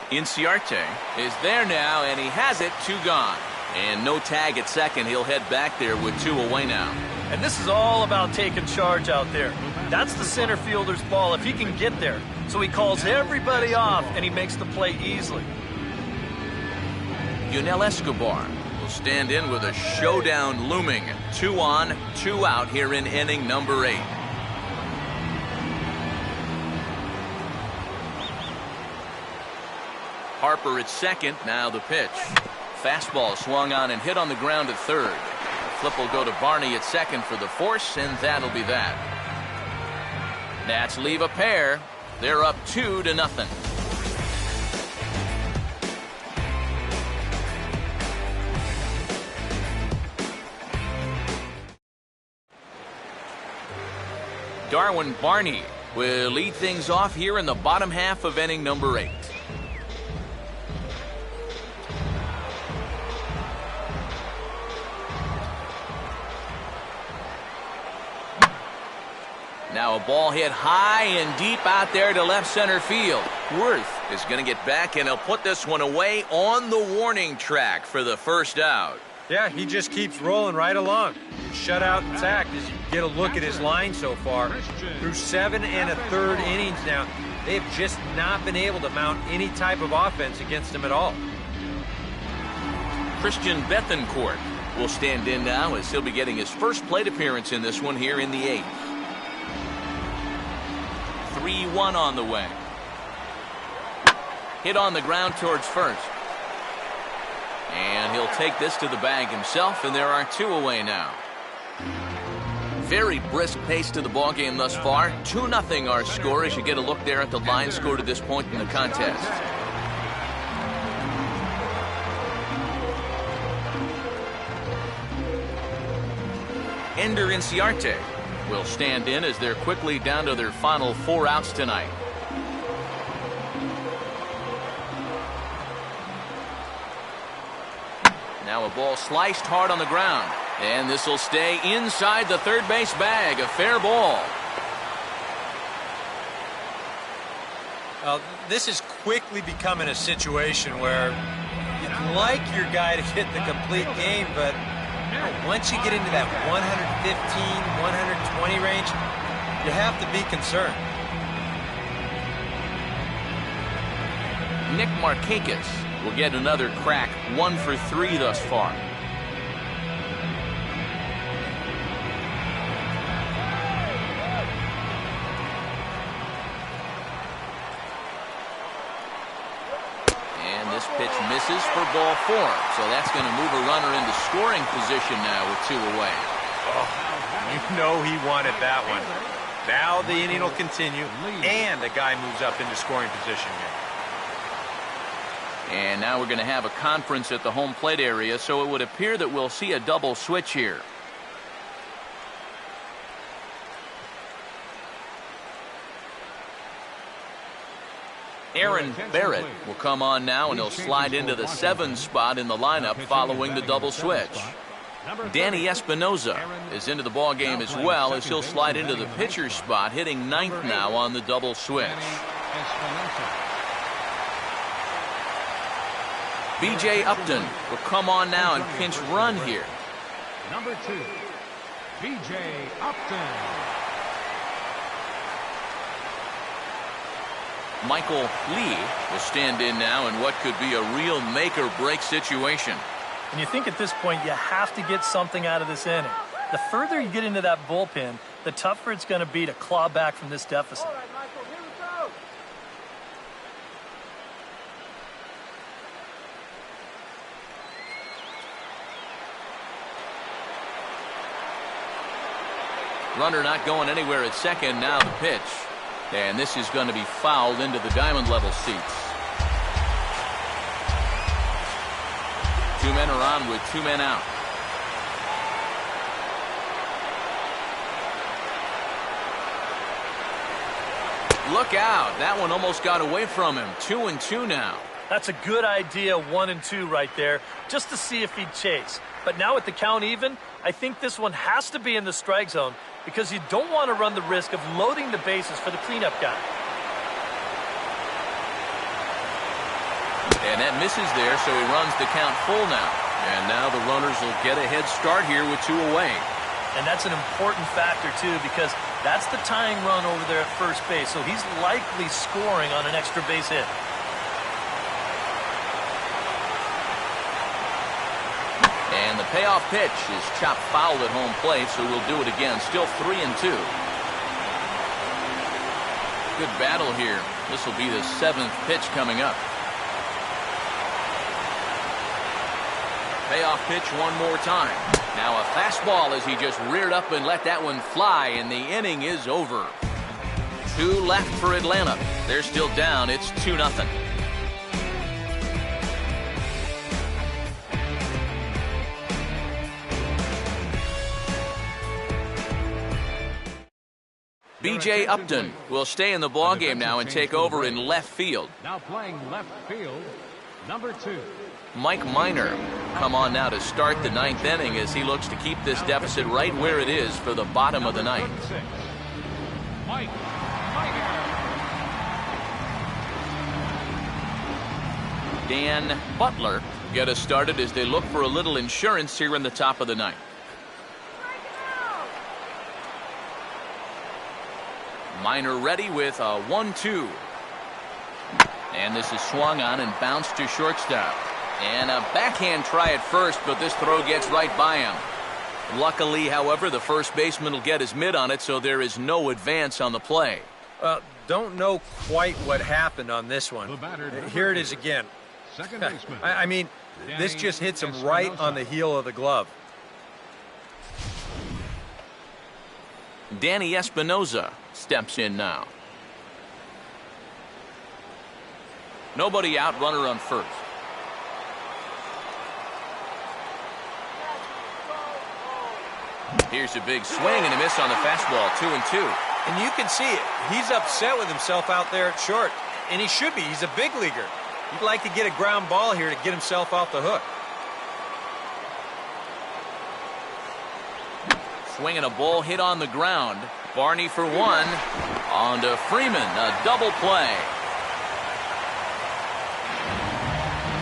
Inciarte is there now, and he has it. 2 gone. And no tag at second. He'll head back there with 2 away now. And this is all about taking charge out there. That's the center fielder's ball if he can get there. So he calls everybody off, and he makes the play easily. Yunel Escobar will stand in with a showdown looming. 2 on, 2 out here in inning number 8. Harper at second, now the pitch. Fastball swung on and hit on the ground at third. The flip will go to Barney at second for the force, and that'll be that. Nats leave a pair. They're up 2-0. Darwin Barney will lead things off here in the bottom half of inning number 8. Now a ball hit high and deep out there to left center field. Worth is going to get back, and he'll put this one away on the warning track for the first out. Yeah, he just keeps rolling right along. Shutout intact as you get a look at his line so far. Through 7 1/3 innings now, they have just not been able to mount any type of offense against him at all. Christian Bethencourt will stand in now as he'll be getting his first plate appearance in this one here in the 8th. 3-1 on the way. Hit on the ground towards first. And he'll take this to the bag himself, and there are 2 away now. Very brisk pace to the ballgame thus far. 2-0 our score as you get a look there at the line score to this point in the contest. Ender Inciarte will stand in as they're quickly down to their final 4 outs tonight. Now a ball sliced hard on the ground. And this will stay inside the third base bag. A fair ball. This is quickly becoming a situation where you'd like your guy to get the complete game, but once you get into that 115, 120 range, you have to be concerned. Nick Markakis will get another crack, 1 for 3 thus far. And this pitch misses for ball 4. So that's going to move a runner into scoring position now with 2 away. Oh, you know he wanted that one. Now the inning will continue, and the guy moves up into scoring position here. And now we're going to have a conference at the home plate area, so it would appear that we'll see a double switch here. Aaron Barrett will come on now, and he'll slide into the 7 spot in the lineup following the double switch. Danny Espinoza is into the ball game as well, as he'll slide into the pitcher's spot, hitting 9th now on the double switch. B.J. Upton will come on now and pinch run here. Number 2, B.J. Upton. Michael Lee will stand in now in what could be a real make-or-break situation. And you think at this point you have to get something out of this inning. The further you get into that bullpen, the tougher it's going to be to claw back from this deficit. All right, Michael, here we go. Runner not going anywhere at second. Now the pitch. And this is going to be fouled into the diamond level seats. 2 men are on with 2 men out. Look out. That one almost got away from him. 2-2 now. That's a good idea, 1-2 right there, just to see if he'd chase. But now with the count even, I think this one has to be in the strike zone, because you don't want to run the risk of loading the bases for the cleanup guy. And that misses there, so he runs the count full now. And now the runners will get a head start here with 2 away. And that's an important factor, too, because that's the tying run over there at first base, so he's likely scoring on an extra base hit. And the payoff pitch is chopped foul at home plate, so we'll do it again. Still 3-2. Good battle here. This will be the 7th pitch coming up. Payoff pitch one more time. Now a fastball as he just reared up and let that one fly, and the inning is over. 2 left for Atlanta. They're still down. It's 2-0. B.J. Upton will stay in the ballgame now and take over in left field. Now playing left field, number 2. Mike Minor come on now to start the 9th inning as he looks to keep this deficit right where it is for the bottom of the 9th. Mike Minor. Dan Butler get us started as they look for a little insurance here in the top of the 9th. Minor ready with a 1-2. And this is swung on and bounced to shortstop. And a backhand try at first, but this throw gets right by him. Luckily, however, the first baseman will get his mitt on it, so there is no advance on the play. Don't know quite what happened on this one. Here it is again. Second baseman. I mean, this just hits him right on the heel of the glove. Danny Espinoza steps in now. Nobody out, runner on first. Here's a big swing and a miss on the fastball, 2-2. And you can see it. He's upset with himself out there at short. And he should be. He's a big leaguer. He'd like to get a ground ball here to get himself off the hook. swinging a ball hit on the ground. Barney for one. On to Freeman, a double play.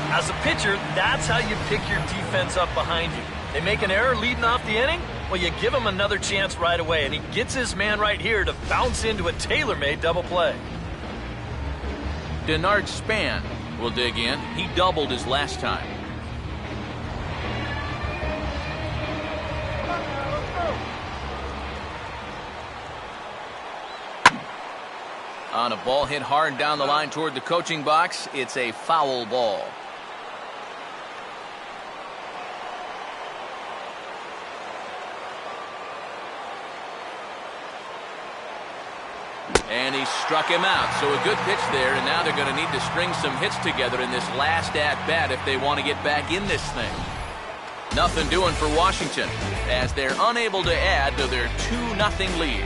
As a pitcher, that's how you pick your defense up behind you. They make an error leading off the inning, well, you give him another chance right away, and he gets his man right here to bounce into a tailor-made double play. Denard Span will dig in. He doubled his last time. On a ball hit hard down the line toward the coaching box, it's a foul ball. And he struck him out. So a good pitch there, and now they're going to need to string some hits together in this last at-bat if they want to get back in this thing. Nothing doing for Washington as they're unable to add to their 2-0 lead.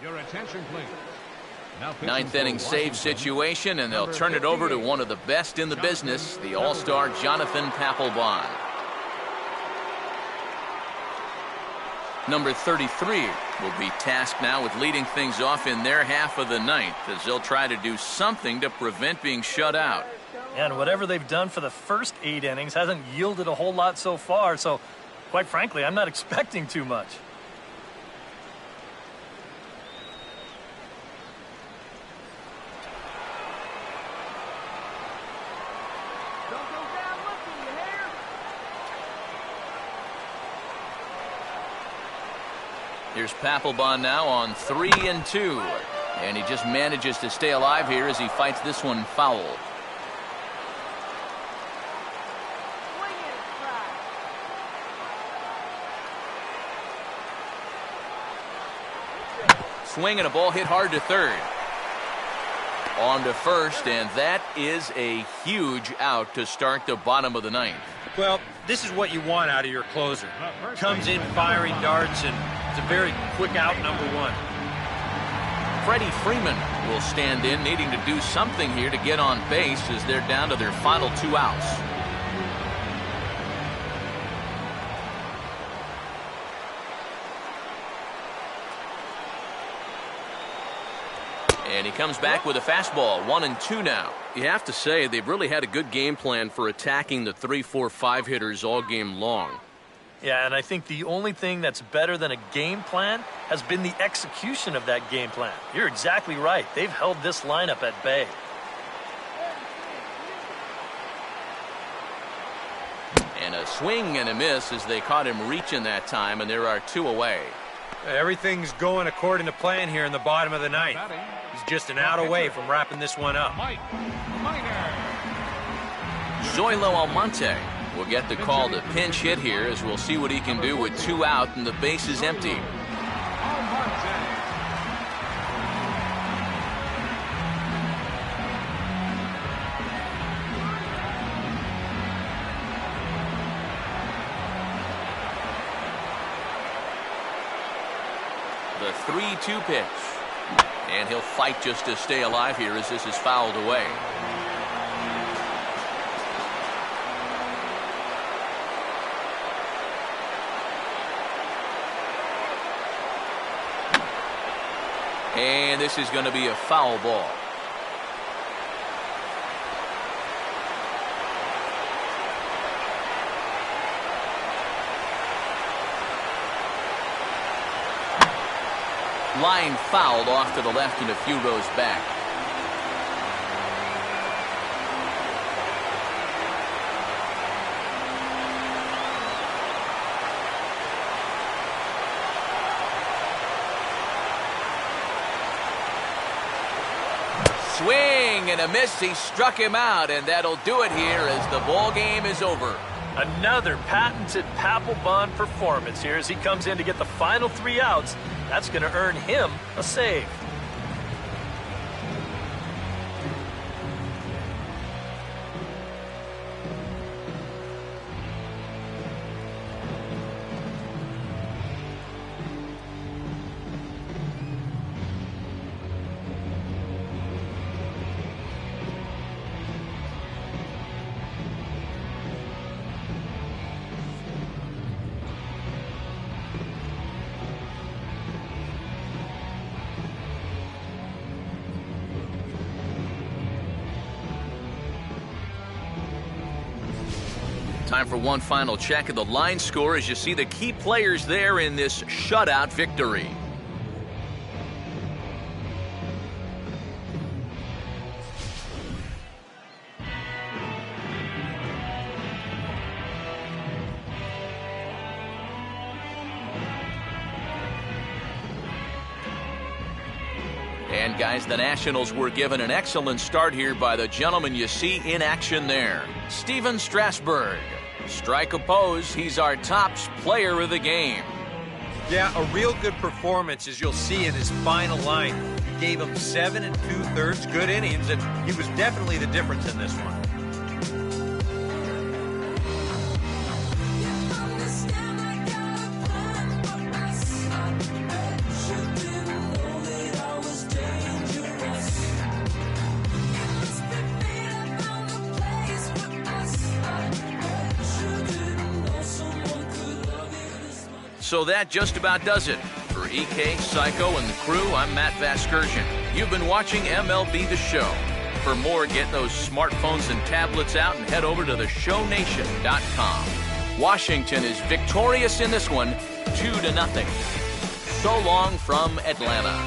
Your attention, please. Ninth inning save situation, and they'll turn it over to one of the best in the business, the all-star Jonathan Papelbon. Number 33 will be tasked now with leading things off in their half of the ninth as they'll try to do something to prevent being shut out. And whatever they've done for the first 8 innings hasn't yielded a whole lot so far, so quite frankly, I'm not expecting too much. Here's Papelbon now on 3-2. And he just manages to stay alive here as he fights this one foul. Swing and a ball hit hard to third. On to first, and that is a huge out to start the bottom of the ninth. Well, this is what you want out of your closer. Comes in firing darts, and it's a very quick out, number one. Freddie Freeman will stand in, needing to do something here to get on base as they're down to their final 2 outs. And he comes back with a fastball, 1-2 now. You have to say they've really had a good game plan for attacking the 3-4-5 hitters all game long. Yeah, and I think the only thing that's better than a game plan has been the execution of that game plan. You're exactly right. They've held this lineup at bay. And a swing and a miss as they caught him reaching that time, and there are 2 away. Everything's going according to plan here in the bottom of the ninth. He's just an out away from wrapping this one up. Mike Minor. Zoilo Almonte will get the call to pinch hit here as we'll see what he can do with 2 out and the base is empty. The 3-2 pitch. And he'll fight just to stay alive here as this is fouled away. And this is going to be a foul ball. Line fouled off to the left and a few rows back. Swing and a miss. He struck him out, and that'll do it here as the ball game is over. Another patented Papelbon performance here as he comes in to get the final 3 outs. That's going to earn him a save. Time for one final check of the line score as you see the key players there in this shutout victory. And guys, the Nationals were given an excellent start here by the gentleman you see in action there, Steven Strasburg. Strike oppose, he's our top player of the game. Yeah, a real good performance, as you'll see in his final line. He gave him 7 2/3 good innings, and he was definitely the difference in this one. So that just about does it. For EK, Psycho, and the crew, I'm Matt Vasgersian. You've been watching MLB The Show. For more, get those smartphones and tablets out and head over to theshownation.com. Washington is victorious in this one, 2-0. So long from Atlanta.